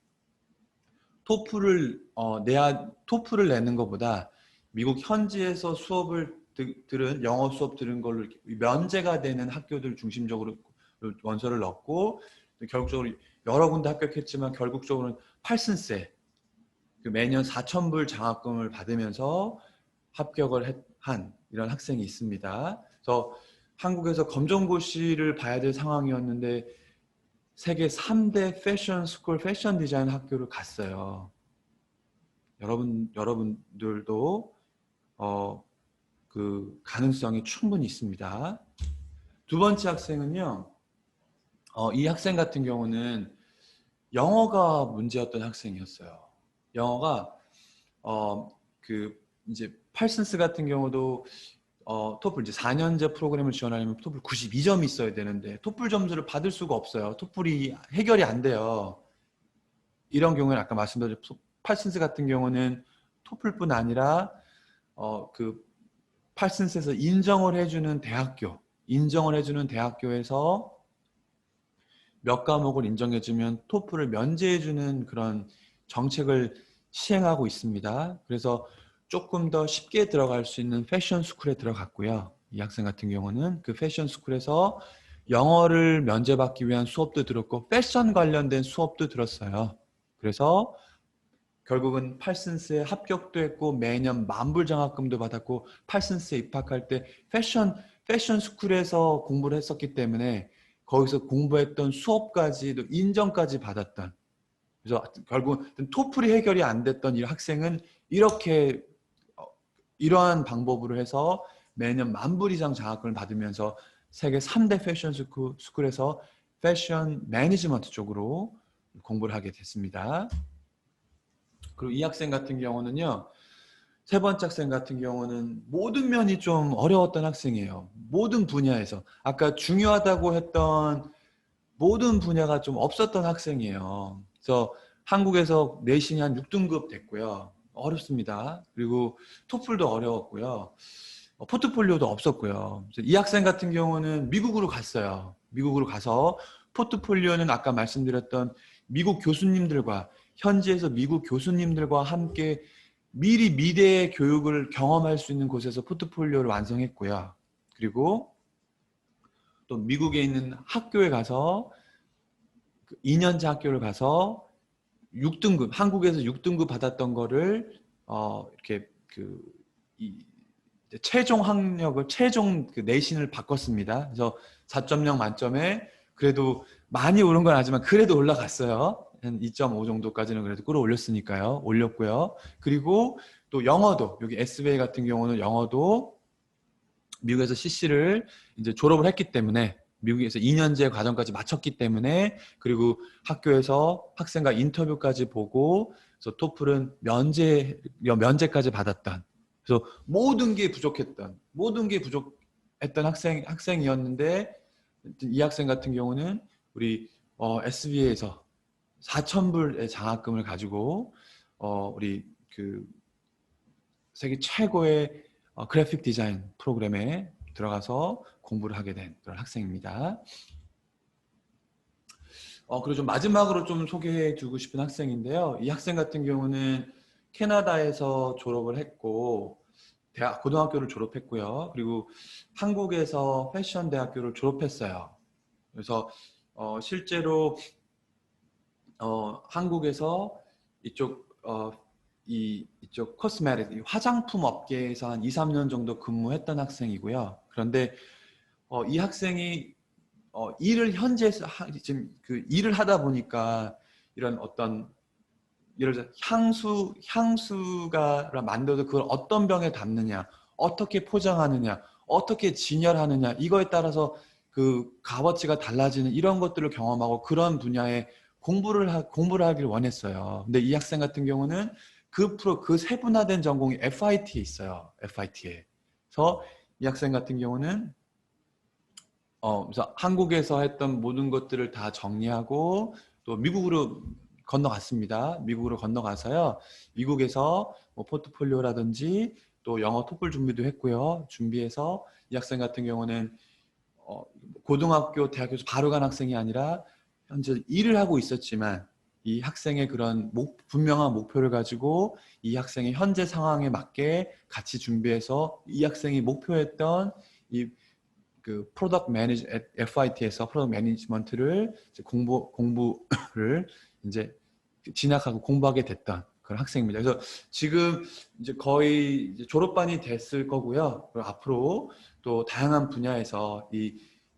토플을 내는 것보다 미국 현지에서 수업을 들은 영어 수업 들은 걸로 면제가 되는 학교들 중심적으로 원서를 넣고 결국적으로 여러 군데 합격했지만 결국적으로는 8승세 매년 4,000불 장학금을 받으면서 합격을 한 이런 학생이 있습니다. 그래서 한국에서 검정고시를 봐야 될 상황이었는데 세계 3대 패션 스쿨, 패션 디자인 학교를 갔어요. 여러분들도 그 가능성이 충분히 있습니다. 두 번째 학생은요. 이 학생 같은 경우는 영어가 문제였던 학생이었어요. 영어가 이제 팔슨스 같은 경우도 토플 이제 4년제 프로그램을 지원하려면 토플 92점이 있어야 되는데 토플 점수를 받을 수가 없어요. 토플이 해결이 안 돼요. 이런 경우는 아까 말씀드린 팔슨스 같은 경우는 토플뿐 아니라 그 팔슨스에서 인정을 해주는 대학교에서 몇 과목을 인정해주면 토플을 면제해주는 그런 정책을 시행하고 있습니다. 그래서 조금 더 쉽게 들어갈 수 있는 패션 스쿨에 들어갔고요. 이 학생 같은 경우는 그 패션 스쿨에서 영어를 면제받기 위한 수업도 들었고 패션 관련된 수업도 들었어요. 그래서 결국은 팔슨스에 합격도 했고 매년 만불 장학금도 받았고 팔슨스에 입학할 때 패션 스쿨에서 공부를 했었기 때문에 거기서 공부했던 수업까지도 인정까지 받았던, 그래서 결국 토플이 해결이 안 됐던 이 학생은 이러한 방법으로 해서 매년 만불 이상 장학금을 받으면서 세계 3대 패션 스쿨에서 패션 매니지먼트 쪽으로 공부를 하게 됐습니다. 그리고 이 학생 같은 경우는요, 세 번째 학생 같은 경우는 모든 면이 좀 어려웠던 학생이에요. 모든 분야에서 아까 중요하다고 했던 모든 분야가 좀 없었던 학생이에요. 그래서 한국에서 내신이 한 6등급 됐고요. 어렵습니다. 그리고 토플도 어려웠고요. 포트폴리오도 없었고요. 이 학생 같은 경우는 미국으로 갔어요. 미국으로 가서 포트폴리오는 아까 말씀드렸던 미국 교수님들과 현지에서 미국 교수님들과 함께 미리 미래의 교육을 경험할 수 있는 곳에서 포트폴리오를 완성했고요. 그리고 또 미국에 있는 학교에 가서 2년제 학교를 가서 6등급, 한국에서 6등급 받았던 거를 이렇게 이제 최종 학력을 최종 그 내신을 바꿨습니다. 그래서 4.0 만점에 그래도 많이 오른 건 아니지만 그래도 올라갔어요. 한 2.5 정도까지는 그래도 끌어올렸으니까요. 올렸고요. 그리고 또 영어도 여기 SBA 같은 경우는 영어도 미국에서 CC를 이제 졸업을 했기 때문에 미국에서 2년제 과정까지 마쳤기 때문에 그리고 학교에서 학생과 인터뷰까지 보고 그래서 토플은 면제까지 받았던 그래서 모든 게 부족했던 학생이었는데 이 학생 같은 경우는 우리 SBA에서 4,000불의 장학금을 가지고 우리 그 세계 최고의 그래픽 디자인 프로그램에 들어가서 공부를 하게 된 그런 학생입니다. 그리고 좀 마지막으로 좀 소개해 주고 싶은 학생인데요. 이 학생 같은 경우는 캐나다에서 졸업을 했고 고등학교를 졸업했고요. 그리고 한국에서 패션 대학교를 졸업했어요. 그래서 실제로 한국에서 이쪽 코스메틱 화장품 업계에서 한 2, 3년 정도 근무했던 학생이고요. 그런데 이 학생이 일을 지금 일을 하다 보니까 이런 어떤 예를 들어 향수가 만들어서 그걸 어떤 병에 담느냐, 어떻게 포장하느냐, 어떻게 진열하느냐 이거에 따라서 그 값어치가 달라지는 이런 것들을 경험하고 그런 분야에 공부를 하길 원했어요. 근데 이 학생 같은 경우는 그 세분화된 전공이 FIT에 있어요. FIT에. 그래서 이 학생 같은 경우는 그래서 한국에서 했던 모든 것들을 다 정리하고 또 미국으로 건너갔습니다. 미국으로 건너가서요. 미국에서 뭐 포트폴리오라든지 또 영어 토플 준비도 했고요. 준비해서 이 학생 같은 경우는 고등학교, 대학교에서 바로 간 학생이 아니라 현재 일을 하고 있었지만 이 학생의 그런 분명한 목표를 가지고 이 학생의 현재 상황에 맞게 같이 준비해서 이 학생이 목표했던 그 프로덕트 매니저 FIT에서 프로덕트 매니지먼트를 공부를 이제 진학하고 공부하게 됐던 그런 학생입니다. 그래서 지금 이제 거의 이제 졸업반이 됐을 거고요. 그리고 앞으로 또 다양한 분야에서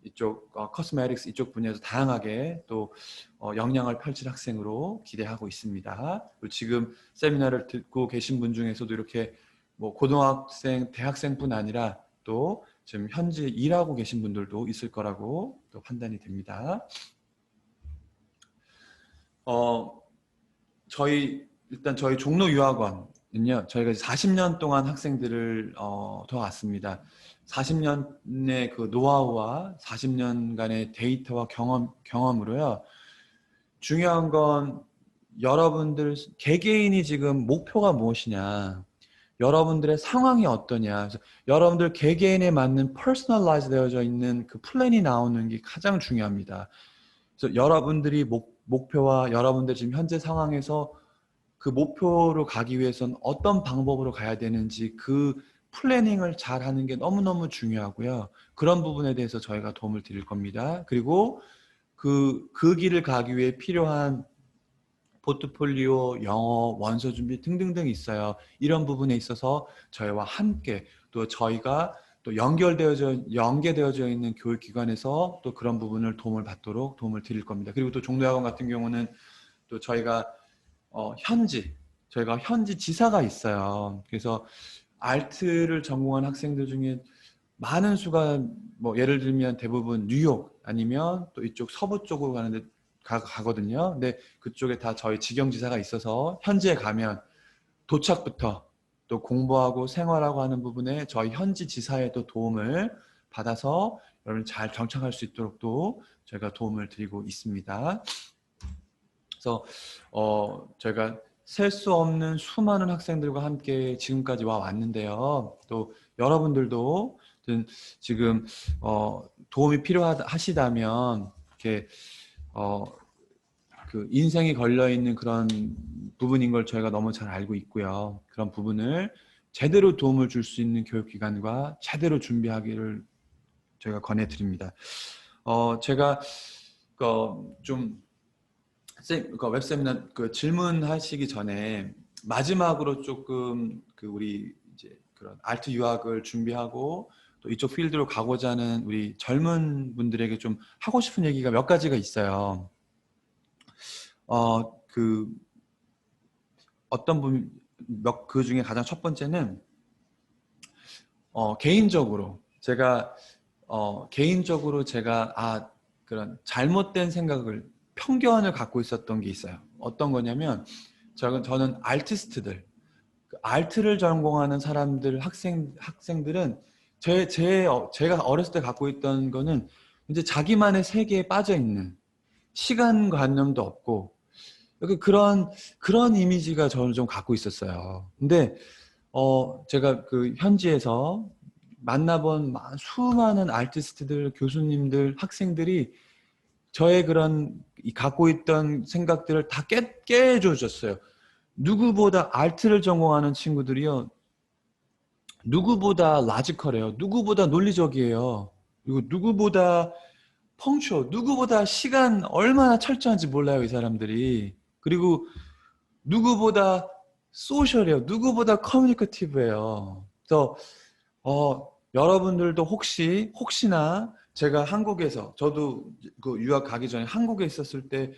이쪽 코스메틱스 이쪽 분야에서 다양하게 또 역량을 펼칠 학생으로 기대하고 있습니다. 그리고 지금 세미나를 듣고 계신 분 중에서도 이렇게 뭐 고등학생, 대학생뿐 아니라 또 지금 현재 일하고 계신 분들도 있을 거라고 또 판단이 됩니다. 저희 종로 유학원은요, 저희가 40년 동안 학생들을 도와왔습니다. 40년의 그 노하우와 40년간의 데이터와 경험으로요, 중요한 건 여러분들 개개인이 지금 목표가 무엇이냐, 여러분들의 상황이 어떠냐, 그래서 여러분들 개개인에 맞는 퍼스널라이즈 되어져 있는 그 플랜이 나오는 게 가장 중요합니다. 그래서 여러분들이 목표와 여러분들 지금 현재 상황에서 그 목표로 가기 위해서는 어떤 방법으로 가야 되는지 그 플래닝을 잘 하는 게 너무너무 중요하고요. 그런 부분에 대해서 저희가 도움을 드릴 겁니다. 그리고 그 길을 가기 위해 필요한 포트폴리오, 영어, 원서 준비 등등등 있어요. 이런 부분에 있어서 저희와 함께 또 저희가 또 연계되어져 있는 교육기관에서 또 그런 부분을 도움을 받도록 도움을 드릴 겁니다. 그리고 또 종로학원 같은 경우는 또 저희가 현지 지사가 있어요. 그래서 알트를 전공한 학생들 중에 많은 수가 뭐 예를 들면 대부분 뉴욕 아니면 또 이쪽 서부 쪽으로 가는데 가거든요. 근데 그쪽에 다 저희 직영지사가 있어서 현지에 가면 도착부터 또 공부하고 생활하고 하는 부분에 저희 현지 지사의 또 도움을 받아서 여러분 잘 정착할 수 있도록 또 저희가 도움을 드리고 있습니다. 그래서 저희가 셀 수 없는 수많은 학생들과 함께 지금까지 와 왔는데요. 또 여러분들도 지금 도움이 필요하시다면 이렇게 그 인생이 걸려 있는 그런 부분인 걸 저희가 너무 잘 알고 있고요. 그런 부분을 제대로 도움을 줄 수 있는 교육기관과 제대로 준비하기를 저희가 권해드립니다. 제가 좀 선생님, 그 웹세미나 그 질문하시기 전에 마지막으로 조금 그 우리 이제 그런 알트 유학을 준비하고 또 이쪽 필드로 가고자 하는 우리 젊은 분들에게 좀 하고 싶은 얘기가 몇 가지가 있어요. 그 어떤 분, 그 중에 가장 첫 번째는 개인적으로 제가 그런 잘못된 생각을 편견을 갖고 있었던 게 있어요. 어떤 거냐면 저는 알티스트들, 그 알트를 전공하는 사람들 학생들은 제가 어렸을 때 갖고 있던 거는 이제 자기만의 세계에 빠져 있는 시간관념도 없고 그런 이미지가 저는 좀 갖고 있었어요. 근데 제가 그 현지에서 만나본 수많은 아티스트들, 교수님들, 학생들이 저의 그런 갖고 있던 생각들을 다 깨줘줬어요. 누구보다 알트를 전공하는 친구들이요. 누구보다 라지컬해요. 누구보다 논리적이에요. 그리고 누구보다 누구보다 시간 얼마나 철저한지 몰라요, 이 사람들이. 그리고 누구보다 소셜해요. 누구보다 커뮤니케이티브해요. 그래서 여러분들도 혹시나 제가 한국에서 저도 그 유학 가기 전에 한국에 있었을 때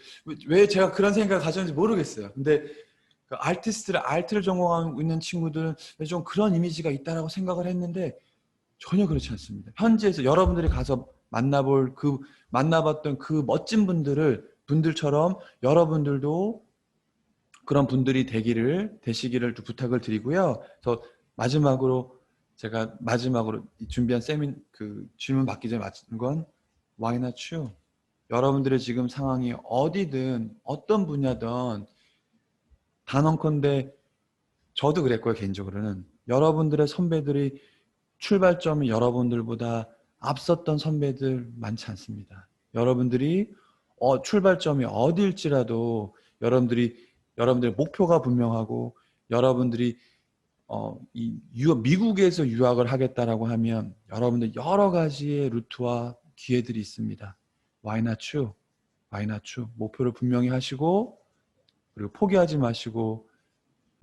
왜 제가 그런 생각을 가졌는지 모르겠어요. 근데 그 알트를 전공하고 있는 친구들은 좀 그런 이미지가 있다라고 생각을 했는데 전혀 그렇지 않습니다. 현지에서 여러분들이 가서 만나봤던 그 멋진 분들처럼 여러분들도 그런 분들이 되시기를 또 부탁을 드리고요. 그래서 제가 마지막으로 준비한 그 질문 받기 전에 맞춘 건 Why not you? 여러분들의 지금 상황이 어디든 어떤 분야든 단언컨대 저도 그랬고요, 개인적으로는. 여러분들의 선배들이 출발점이 여러분들보다 앞섰던 선배들 많지 않습니다. 여러분들이 출발점이 어딜지라도 여러분들의 목표가 분명하고 여러분들이 미국에서 유학을 하겠다라고 하면 여러분들 여러 가지의 루트와 기회들이 있습니다. Why not you? Why not you? 목표를 분명히 하시고 그리고 포기하지 마시고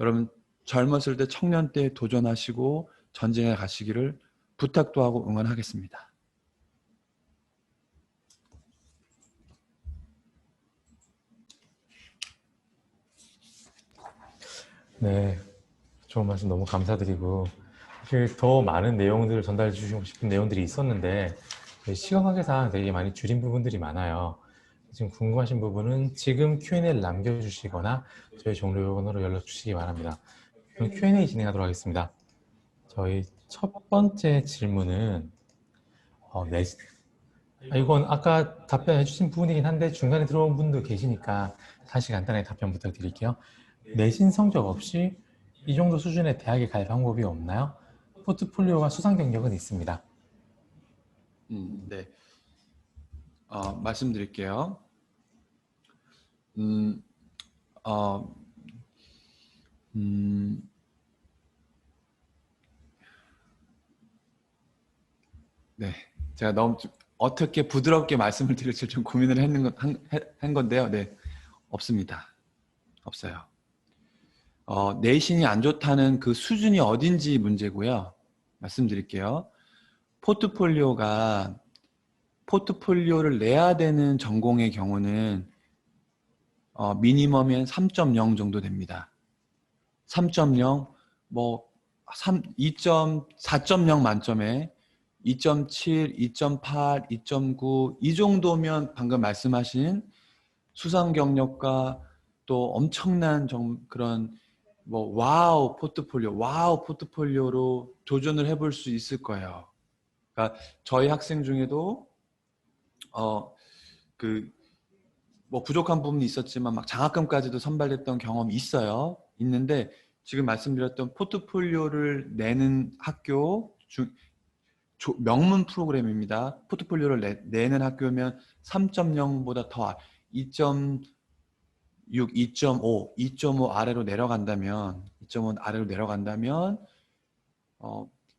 여러분 젊었을 때 청년 때 도전하시고 전쟁에 가시기를 부탁도 하고 응원하겠습니다. 네, 좋은 말씀 너무 감사드리고 사실 더 많은 내용들을 전달해 주시고 싶은 내용들이 있었는데 시간 관계상 되게 많이 줄인 부분들이 많아요. 지금 궁금하신 부분은 지금 Q&A를 남겨주시거나 저희 종료번호로 연락 주시기 바랍니다. 그럼 Q&A 진행하도록 하겠습니다. 저희 첫 번째 질문은 이건 아까 답변해 주신 부분이긴 한데 중간에 들어온 분도 계시니까 다시 간단하게 답변 부탁드릴게요. 내신 성적 없이 이 정도 수준의 대학에 갈 방법이 없나요? 포트폴리오와 수상 경력은 있습니다. 네. 말씀드릴게요. 음, 어, 네. 제가 너무 어떻게 부드럽게 말씀을 드릴지 좀 고민을 한 건데요. 네. 없습니다. 없어요. 내신이 안 좋다는 그 수준이 어딘지 문제고요. 말씀드릴게요. 포트폴리오를 내야 되는 전공의 경우는 미니멈이 3.0 정도 됩니다. 3.0, 뭐 4.0 만점에 2.7, 2.8, 2.9 이 정도면 방금 말씀하신 수상 경력과 또 엄청난 그런 뭐 와우 포트폴리오로 도전을 해볼 수 있을 거예요. 그러니까 저희 학생 중에도 뭐 부족한 부분이 있었지만 막 장학금까지도 선발됐던 경험이 있는데 지금 말씀드렸던 포트폴리오를 내는 학교 명문 프로그램입니다. 포트폴리오를 내는 학교면 3.0보다 더 2.6, 2.5, 2.5 아래로 내려간다면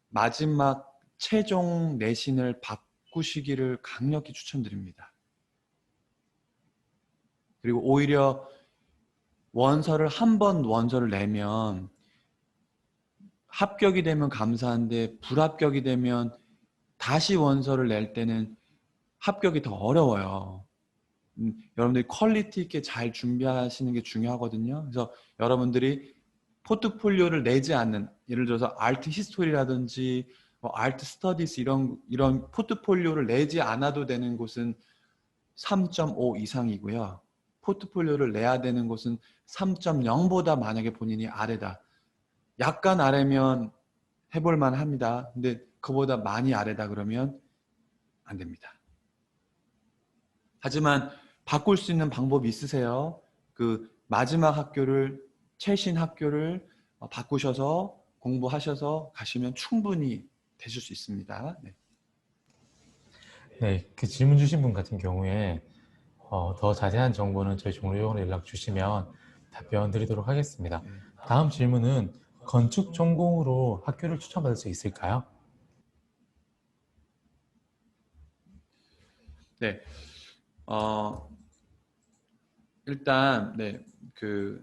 마지막 최종 내신을 바꾸시기를 강력히 추천드립니다. 그리고 오히려 원서를 한 번 원서를 내면 합격이 되면 감사한데 불합격이 되면 다시 원서를 낼 때는 합격이 더 어려워요. 여러분들이 퀄리티 있게 잘 준비하시는 게 중요하거든요. 그래서 여러분들이 포트폴리오를 내지 않는, 예를 들어서 아트 히스토리라든지 뭐 아트 스터디스 이런 포트폴리오를 내지 않아도 되는 곳은 3.5 이상이고요. 포트폴리오를 내야 되는 곳은 3.0보다 만약에 본인이 아래다. 약간 아래면 해볼 만합니다. 근데 그보다 많이 아래다 그러면 안 됩니다. 하지만 바꿀 수 있는 방법이 있으세요. 그 마지막 학교를, 최신 학교를 바꾸셔서 공부하셔서 가시면 충분히 되실 수 있습니다. 네. 네, 그 질문 주신 분 같은 경우에 더 자세한 정보는 저희 종로용으로 연락 주시면 답변 드리도록 하겠습니다. 네. 다음 질문은 건축 전공으로 학교를 추천받을 수 있을까요? 네. 일단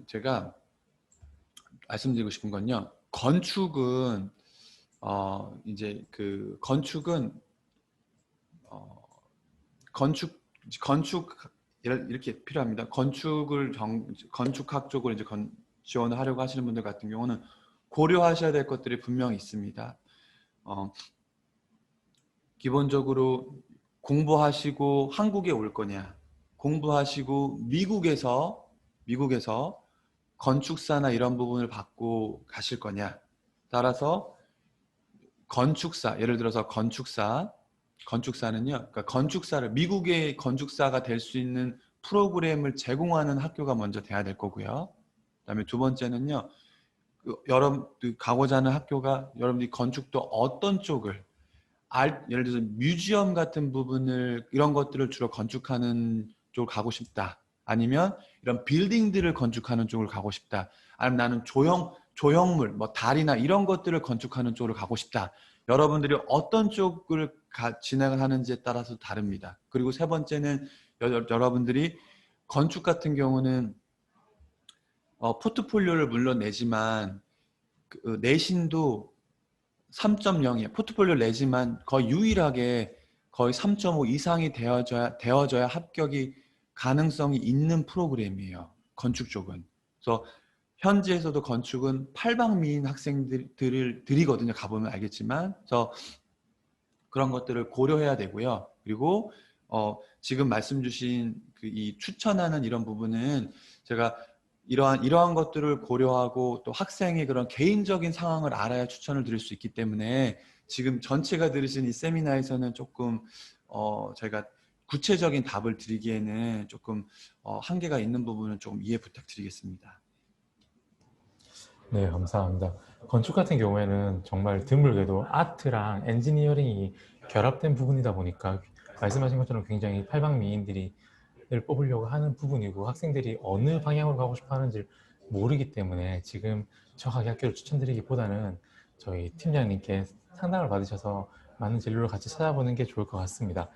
제가 말씀드리고 싶은 건요. 건축은 이제 그 건축은 건축 이렇게 필요합니다. 건축학 쪽으로 이제 지원을 하려고 하시는 분들 같은 경우는 고려하셔야 될 것들이 분명히 있습니다. 기본적으로 공부하시고 한국에 올 거냐, 공부하시고 미국에서 건축사나 이런 부분을 받고 가실 거냐, 따라서 건축사, 예를 들어서 건축사는요, 그러니까 미국의 건축사가 될 수 있는 프로그램을 제공하는 학교가 먼저 돼야 될 거고요. 그다음에 두 번째는요, 여러분들 가고자 하는 학교가 여러분들이 건축도 어떤 쪽을, 예를 들어서 뮤지엄 같은 부분을, 이런 것들을 주로 건축하는 쪽을 가고 싶다. 아니면 이런 빌딩들을 건축하는 쪽을 가고 싶다. 아니면 나는 조형물, 뭐 달이나 이런 것들을 건축하는 쪽으로 가고 싶다. 여러분들이 어떤 쪽을 진행을 하는지에 따라서 다릅니다. 그리고 세 번째는 여러분들이 건축 같은 경우는 포트폴리오를 물론 내지만 그 내신도 3.0이에요. 포트폴리오 내지만 거의 유일하게 거의 3.5 이상이 되어져야 합격이 가능성이 있는 프로그램이에요. 건축 쪽은. 그래서 현지에서도 건축은 팔방미인 학생들을 들이거든요. 가보면 알겠지만. 그래서 그런 것들을 고려해야 되고요. 그리고 지금 말씀 주신 이 추천하는 이런 부분은 제가 이러한 것들을 고려하고 또 학생의 그런 개인적인 상황을 알아야 추천을 드릴 수 있기 때문에 지금 전체가 들으신 이 세미나에서는 조금 제가 구체적인 답을 드리기에는 조금 한계가 있는 부분은 좀 이해 부탁드리겠습니다. 네, 감사합니다. 건축 같은 경우에는 정말 드물게도 아트랑 엔지니어링이 결합된 부분이다 보니까 말씀하신 것처럼 굉장히 팔방미인들이 를 뽑으려고 하는 부분이고 학생들이 어느 방향으로 가고 싶어 하는지 모르기 때문에 지금 정확하게 학교를 추천드리기보다는 저희 팀장님께 상담을 받으셔서 많은 진로를 같이 찾아보는 게 좋을 것 같습니다.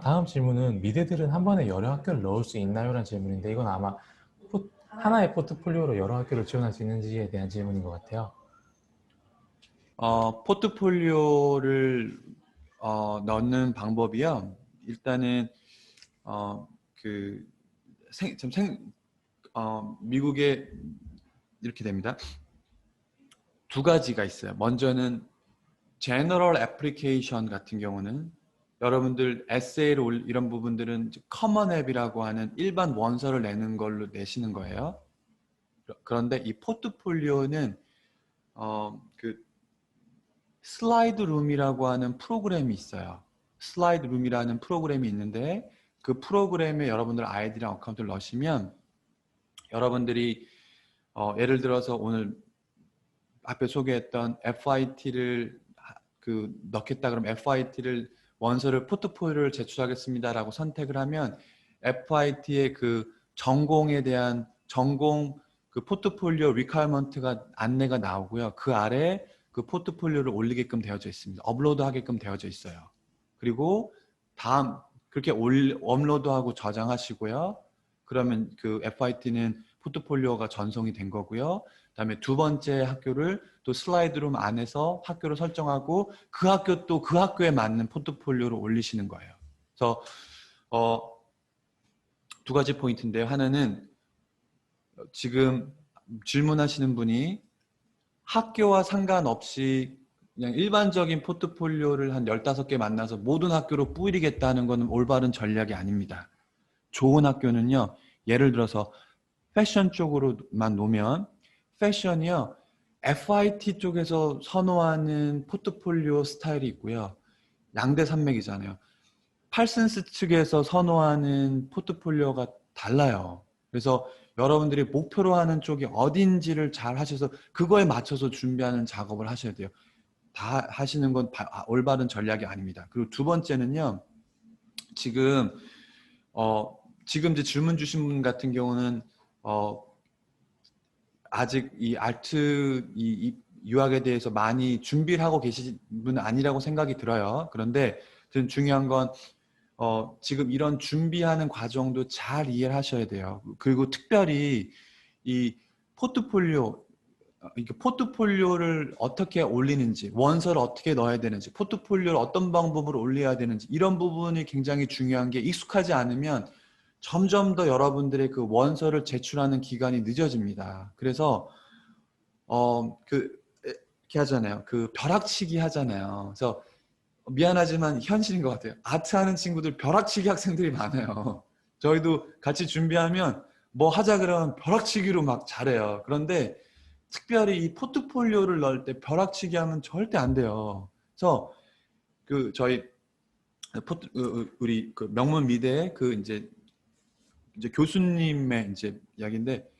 다음 질문은 미대들은 한 번에 여러 학교를 넣을 수 있나요? 라는 질문인데 이건 아마 하나의 포트폴리오로 여러 학교를 지원할 수 있는지에 대한 질문인 것 같아요. 포트폴리오를 넣는 방법이요. 일단은 그 미국에 이렇게 됩니다. 두 가지가 있어요. 먼저는 제너럴 애플리케이션 같은 경우는 여러분들 에세이를 이런 부분들은 커먼 앱이라고 하는 일반 원서를 내는 걸로 내시는 거예요. 그런데 이 포트폴리오는 그 슬라이드 룸이라고 하는 프로그램이 있어요. 슬라이드 룸이라는 프로그램이 있는데 그 프로그램에 여러분들 아이디랑 어카운트를 넣으시면 여러분들이 예를 들어서 오늘 앞에 소개했던 FIT를 넣겠다 그러면 FIT를 원서를 포트폴리오를 제출하겠습니다라고 선택을 하면 FIT의 그 전공에 대한 전공 그 포트폴리오 리퀘어먼트가 안내가 나오고요. 그 아래 그 포트폴리오를 올리게끔 되어져 있습니다. 업로드 하게끔 되어져 있어요. 그리고 그렇게 업로드하고 저장하시고요. 그러면 그 FIT는 포트폴리오가 전송이 된 거고요. 그다음에 두 번째 학교를 또 슬라이드룸 안에서 학교를 설정하고 그 학교 또 그 학교에 맞는 포트폴리오를 올리시는 거예요. 그래서 두 가지 포인트인데요. 하나는 지금 질문하시는 분이 학교와 상관없이 그냥 일반적인 포트폴리오를 한 15개 만나서 모든 학교로 뿌리겠다는 것은 올바른 전략이 아닙니다. 좋은 학교는요, 예를 들어서 패션 쪽으로만 놓으면 패션이요, FIT 쪽에서 선호하는 포트폴리오 스타일이 있고요. 양대 산맥이잖아요. 팔슨스 측에서 선호하는 포트폴리오가 달라요. 그래서 여러분들이 목표로 하는 쪽이 어딘지를 잘 하셔서 그거에 맞춰서 준비하는 작업을 하셔야 돼요. 다 하시는 건 올바른 전략이 아닙니다. 그리고 두 번째는요. 지금 지금 이제 질문 주신 분 같은 경우는 아직 이 알트 이 유학에 대해서 많이 준비를 하고 계신 분은 아니라고 생각이 들어요. 그런데 중요한 건 지금 이런 준비하는 과정도 잘 이해를 하셔야 돼요. 그리고 특별히 이 포트폴리오, 이렇게 포트폴리오를 어떻게 올리는지, 원서를 어떻게 넣어야 되는지, 포트폴리오를 어떤 방법으로 올려야 되는지 이런 부분이 굉장히 중요한 게 익숙하지 않으면 점점 더 여러분들의 그 원서를 제출하는 기간이 늦어집니다. 그래서 이렇게 하잖아요. 그 벼락치기 하잖아요. 그래서 미안하지만 현실인 것 같아요. 아트 하는 친구들 벼락치기 학생들이 많아요. 저희도 같이 준비하면 뭐 하자 그러면 벼락치기로 막 잘해요. 그런데 특별히 이 포트폴리오를 넣을 때 벼락치기 하면 절대 안 돼요. 그래서 그 저희 우리 그 명문 미대의 그 이제 교수님의 이제 이야기인데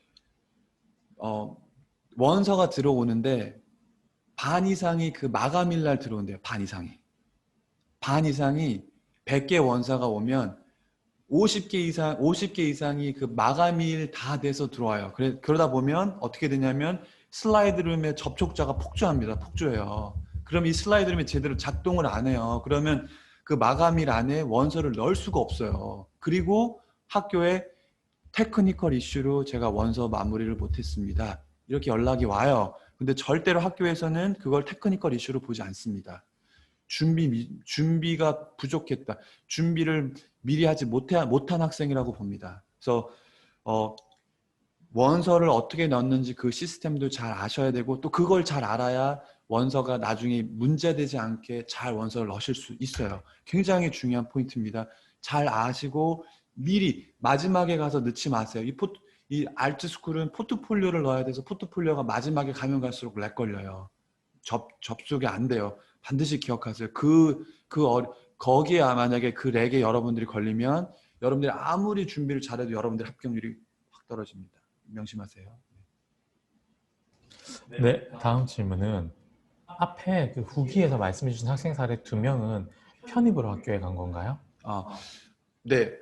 원서가 들어오는데 반 이상이 그 마감일 날 들어온대요. 반 이상이 100개 원서가 오면 50개 이상이 그 마감일 다 돼서 들어와요. 그러다 보면 어떻게 되냐면 슬라이드룸의 접촉자가 폭주해요. 그럼 이 슬라이드룸이 제대로 작동을 안 해요. 그러면 그 마감일 안에 원서를 넣을 수가 없어요. 그리고 학교에 테크니컬 이슈로 제가 원서 마무리를 못했습니다. 이렇게 연락이 와요. 근데 절대로 학교에서는 그걸 테크니컬 이슈로 보지 않습니다. 준비가 부족했다. 준비를 미리 하지 못한 학생이라고 봅니다. 그래서 원서를 어떻게 넣는지 그 시스템도 잘 아셔야 되고 또 그걸 잘 알아야 원서가 나중에 문제되지 않게 잘 원서를 넣으실 수 있어요. 굉장히 중요한 포인트입니다. 잘 아시고 미리 마지막에 가서 넣지 마세요. 이 알트스쿨은 포트폴리오를 넣어야 돼서 포트폴리오가 마지막에 가면 갈수록 렉 걸려요. 접속이 안 돼요. 반드시 기억하세요. 거기에 만약에 그 렉에 여러분들이 걸리면 여러분들이 아무리 준비를 잘해도 여러분들 합격률이 확 떨어집니다. 명심하세요. 네, 다음 질문은 앞에 그 후기에서 말씀해 주신 학생 사례 2명은 편입으로 학교에 간 건가요? 네,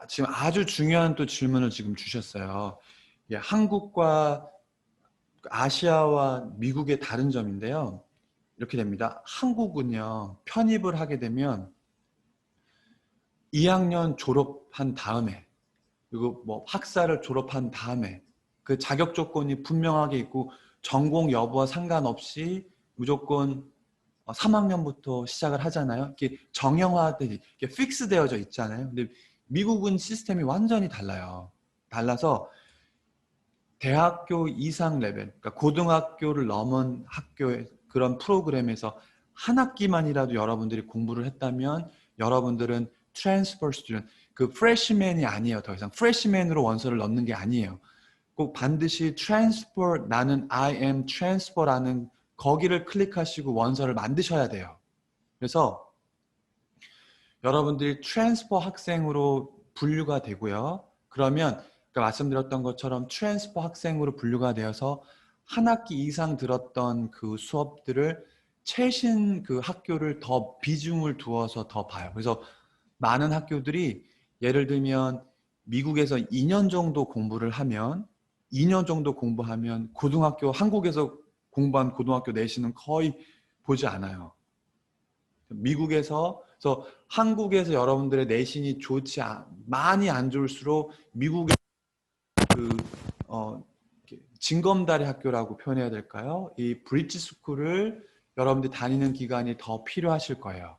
지금 아주 중요한 또 질문을 지금 주셨어요. 예, 한국과 아시아와 미국의 다른 점인데요. 이렇게 됩니다. 한국은요, 편입을 하게 되면 2학년 졸업한 다음에, 그리고 뭐 학사를 졸업한 다음에 그 자격 조건이 분명하게 있고 전공 여부와 상관없이 무조건 3학년부터 시작을 하잖아요. 이게 정형화돼, 이게 픽스되어져 있잖아요. 근데 미국은 시스템이 완전히 달라요. 달라서 대학교 이상 레벨, 그러니까 고등학교를 넘은 학교의 그런 프로그램에서 한 학기만이라도 여러분들이 공부를 했다면 여러분들은 트랜스퍼 스튜던트, 그 프레시맨이 아니에요. 더 이상 프레시맨으로 원서를 넣는 게 아니에요. 꼭 반드시 트랜스퍼, 나는 I am transfer라는 거기를 클릭하시고 원서를 만드셔야 돼요. 그래서 여러분들이 트랜스퍼 학생으로 분류가 되고요. 그러면 말씀드렸던 것처럼 트랜스퍼 학생으로 분류가 되어서 한 학기 이상 들었던 그 수업들을 최신 그 학교를 더 비중을 두어서 더 봐요. 그래서 많은 학교들이 예를 들면 미국에서 2년 정도 공부를 하면 2년 정도 공부하면 고등학교, 한국에서 공부한 고등학교 내신은 거의 보지 않아요. 그래서 한국에서 여러분들의 내신이 많이 안 좋을수록 미국에 그 징검다리 학교라고 표현해야 될까요? 이 브릿지 스쿨을 여러분들이 다니는 기간이 더 필요하실 거예요.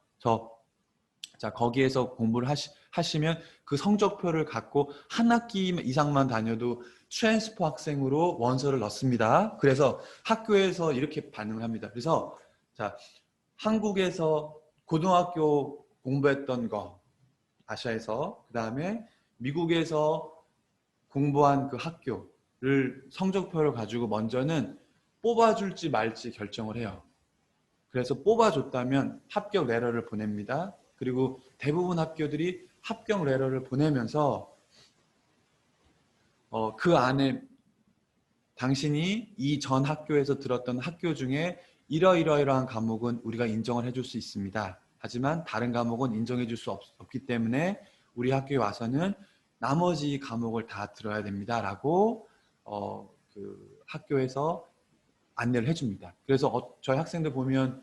자, 거기에서 공부를 하시면 그 성적표를 갖고 한 학기 이상만 다녀도 트랜스퍼 학생으로 원서를 넣습니다. 그래서 학교에서 이렇게 반응을 합니다. 그래서 자, 한국에서 고등학교 공부했던 거 아시아에서, 그 다음에 미국에서 공부한 그 학교를 성적표를 가지고 먼저는 뽑아줄지 말지 결정을 해요. 그래서 뽑아줬다면 합격 레터를 보냅니다. 그리고 대부분 학교들이 합격 레터를 보내면서 그 안에 당신이 이 전 학교에서 들었던 학교 중에 이러이러이러한 과목은 우리가 인정을 해줄 수 있습니다. 하지만 다른 과목은 인정해 줄 수 없기 때문에 우리 학교에 와서는 나머지 과목을 다 들어야 됩니다. 라고 그 학교에서 안내를 해줍니다. 그래서 저희 학생들 보면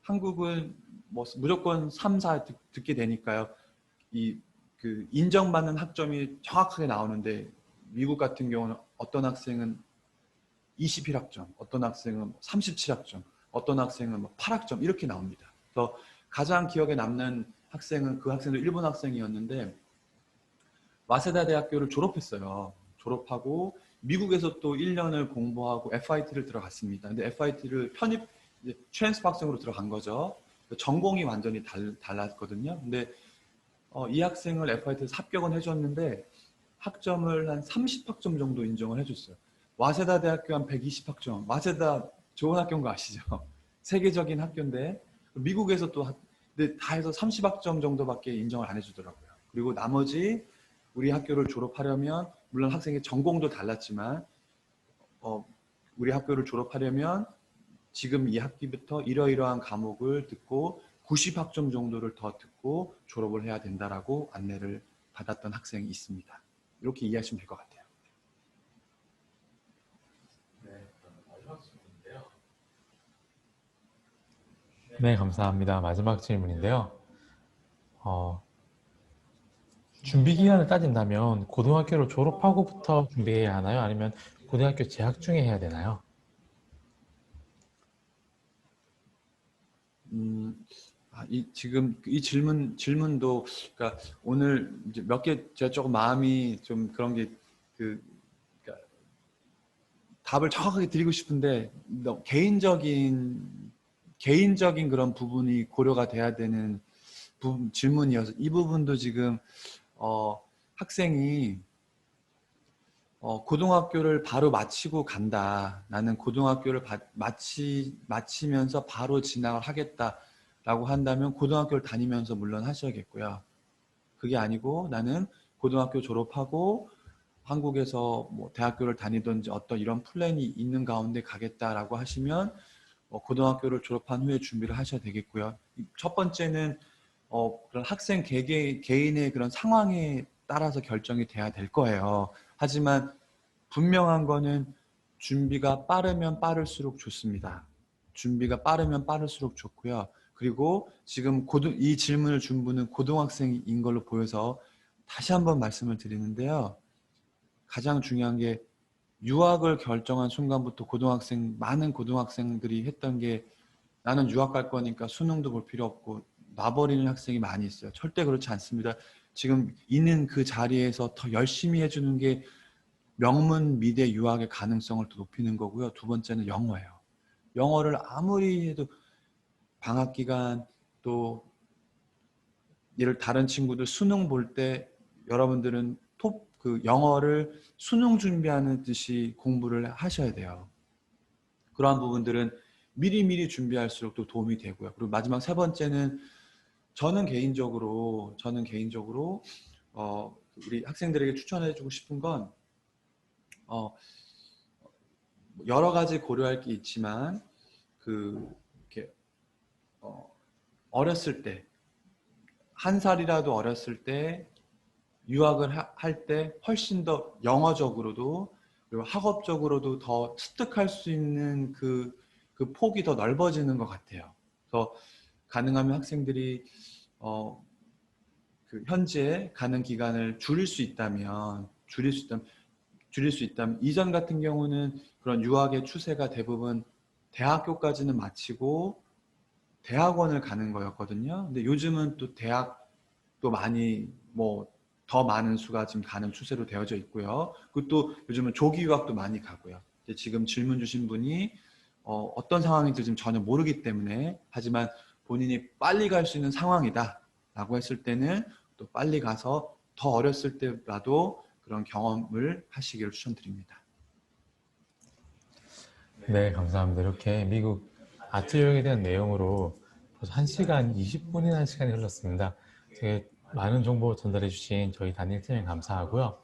한국은 뭐 무조건 3, 4 듣게 되니까요. 그 인정받는 학점이 정확하게 나오는데 미국 같은 경우는 어떤 학생은 21학점, 어떤 학생은 37학점, 어떤 학생은 8학점 이렇게 나옵니다. 그래서 가장 기억에 남는 학생은 그 학생도 일본 학생이었는데 와세다 대학교를 졸업했어요. 졸업하고 미국에서 또 1년을 공부하고 FIT를 들어갔습니다. 근데 FIT를 트랜스퍼 학생으로 들어간 거죠. 전공이 완전히 달랐거든요. 근데 이 학생을 FIT에서 합격은 해줬는데 학점을 한 30학점 정도 인정을 해줬어요. 와세다 대학교 한 120학점. 와세다 좋은 학교인 거 아시죠? 세계적인 학교인데 미국에서 또 근데 다 해서 30학점 정도밖에 인정을 안 해주더라고요. 그리고 나머지 우리 학교를 졸업하려면 물론 학생의 전공도 달랐지만 우리 학교를 졸업하려면 지금 이 학기부터 이러이러한 과목을 듣고 90학점 정도를 더 듣고 졸업을 해야 된다라고 안내를 받았던 학생이 있습니다. 이렇게 이해하시면 될 것 같아요. 네, 감사합니다. 마지막 질문인데요. 준비 기간을 따진다면 고등학교를 졸업하고부터 준비해야 하나요? 아니면 고등학교 재학 중에 해야 되나요? 지금 이 질문도 그러니까 오늘 이제 몇 개 제가 조금 마음이 좀 그런 게 그러니까 답을 정확하게 드리고 싶은데 개인적인 그런 부분이 고려가 돼야 되는 질문이어서 이 부분도 지금 학생이 고등학교를 바로 마치고 간다. 나는 고등학교를 마치면서 바로 진학을 하겠다라고 한다면 고등학교를 다니면서 물론 하셔야겠고요. 그게 아니고 나는 고등학교 졸업하고 한국에서 뭐 대학교를 다니든지 어떤 이런 플랜이 있는 가운데 가겠다라고 하시면 고등학교를 졸업한 후에 준비를 하셔야 되겠고요. 첫 번째는 그런 학생 개인의 그런 상황에 따라서 결정이 돼야 될 거예요. 하지만 분명한 거는 준비가 빠르면 빠를수록 좋습니다. 준비가 빠르면 빠를수록 좋고요. 그리고 지금 이 질문을 준 분은 고등학생인 걸로 보여서 다시 한번 말씀을 드리는데요. 가장 중요한 게 유학을 결정한 순간부터 많은 고등학생들이 했던 게 나는 유학 갈 거니까 수능도 볼 필요 없고 놔버리는 학생이 많이 있어요. 절대 그렇지 않습니다. 지금 있는 그 자리에서 더 열심히 해주는 게 명문 미대 유학의 가능성을 더 높이는 거고요. 두 번째는 영어예요. 영어를 아무리 해도 방학 기간 또 다른 친구들 수능 볼 때 여러분들은 그 영어를 수능 준비하는 듯이 공부를 하셔야 돼요. 그러한 부분들은 미리미리 준비할수록 또 도움이 되고요. 그리고 마지막 세 번째는 저는 개인적으로 우리 학생들에게 추천해주고 싶은 건 여러 가지 고려할 게 있지만 이렇게 어렸을 때 한 살이라도 어렸을 때 유학을 할 때 훨씬 더 영어적으로도 그리고 학업적으로도 더 습득할 수 있는 그 폭이 더 넓어지는 것 같아요. 그래서 가능하면 학생들이 그 현재 가는 기간을 줄일 수 있다면 줄일 수 있다면 이전 같은 경우는 그런 유학의 추세가 대부분 대학교까지는 마치고 대학원을 가는 거였거든요. 근데 요즘은 또 대학도 많이 뭐 더 많은 수가 지금 가는 추세로 되어져 있고요. 그리고 또 요즘은 조기 유학도 많이 가고요. 이제 지금 질문 주신 분이 어떤 상황인지 지금 전혀 모르기 때문에 하지만 본인이 빨리 갈 수 있는 상황이다 라고 했을 때는 또 빨리 가서 더 어렸을 때라도 그런 경험을 하시기를 추천드립니다. 네, 감사합니다. 이렇게 미국 아트 여행에 대한 내용으로 벌써 1시간 20분이나 시간이 흘렀습니다. 되게 많은 정보 전달해 주신 저희 담임 팀에 감사하고요.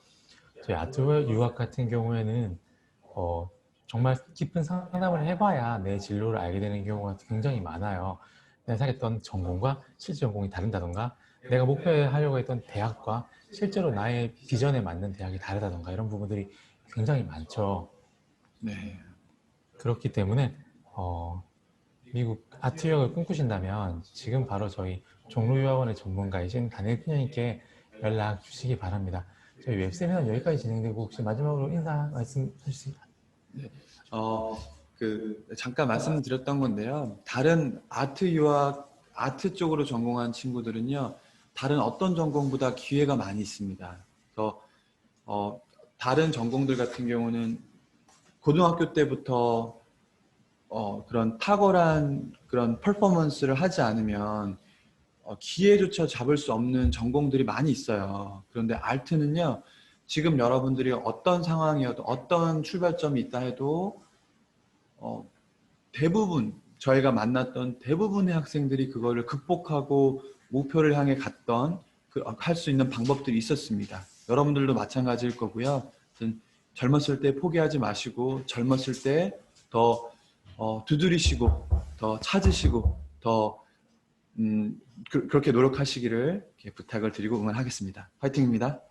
저희 아트 유학 같은 경우에는 정말 깊은 상담을 해봐야 내 진로를 알게 되는 경우가 굉장히 많아요. 내가 생각했던 전공과 실제 전공이 다른다던가, 내가 목표하려고 했던 대학과 실제로 나의 비전에 맞는 대학이 다르다던가, 이런 부분들이 굉장히 많죠. 네. 그렇기 때문에 미국 아트 유학을 꿈꾸신다면 지금 바로 저희 종로유학원의 전문가이신 다니엘 피녀님께 연락 주시기 바랍니다. 저희 웹세미나는 여기까지 진행되고, 혹시 마지막으로 인사 말씀하실 수 있나요? 네. 잠깐 말씀드렸던 건데요. 다른 아트 유학, 아트 쪽으로 전공한 친구들은요, 다른 어떤 전공보다 기회가 많이 있습니다. 그래서, 다른 전공들 같은 경우는 고등학교 때부터 그런 탁월한 그런 퍼포먼스를 하지 않으면 기회조차 잡을 수 없는 전공들이 많이 있어요. 그런데 아트는요, 지금 여러분들이 어떤 상황이어도 어떤 출발점이 있다 해도 대부분 저희가 만났던 대부분의 학생들이 그거를 극복하고 목표를 향해 갔던 할 수 있는 방법들이 있었습니다. 여러분들도 마찬가지일 거고요. 젊었을 때 포기하지 마시고 젊었을 때 더 두드리시고 더 찾으시고 더 그렇게 노력하시기를 이렇게 부탁을 드리고 응원하겠습니다. 화이팅입니다.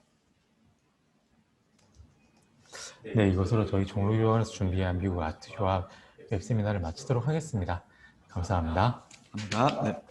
네, 이것으로 저희 종로유학원에서 준비한 미국 아트 유학 웹세미나를 마치도록 하겠습니다. 감사합니다. 감사합니다. 네.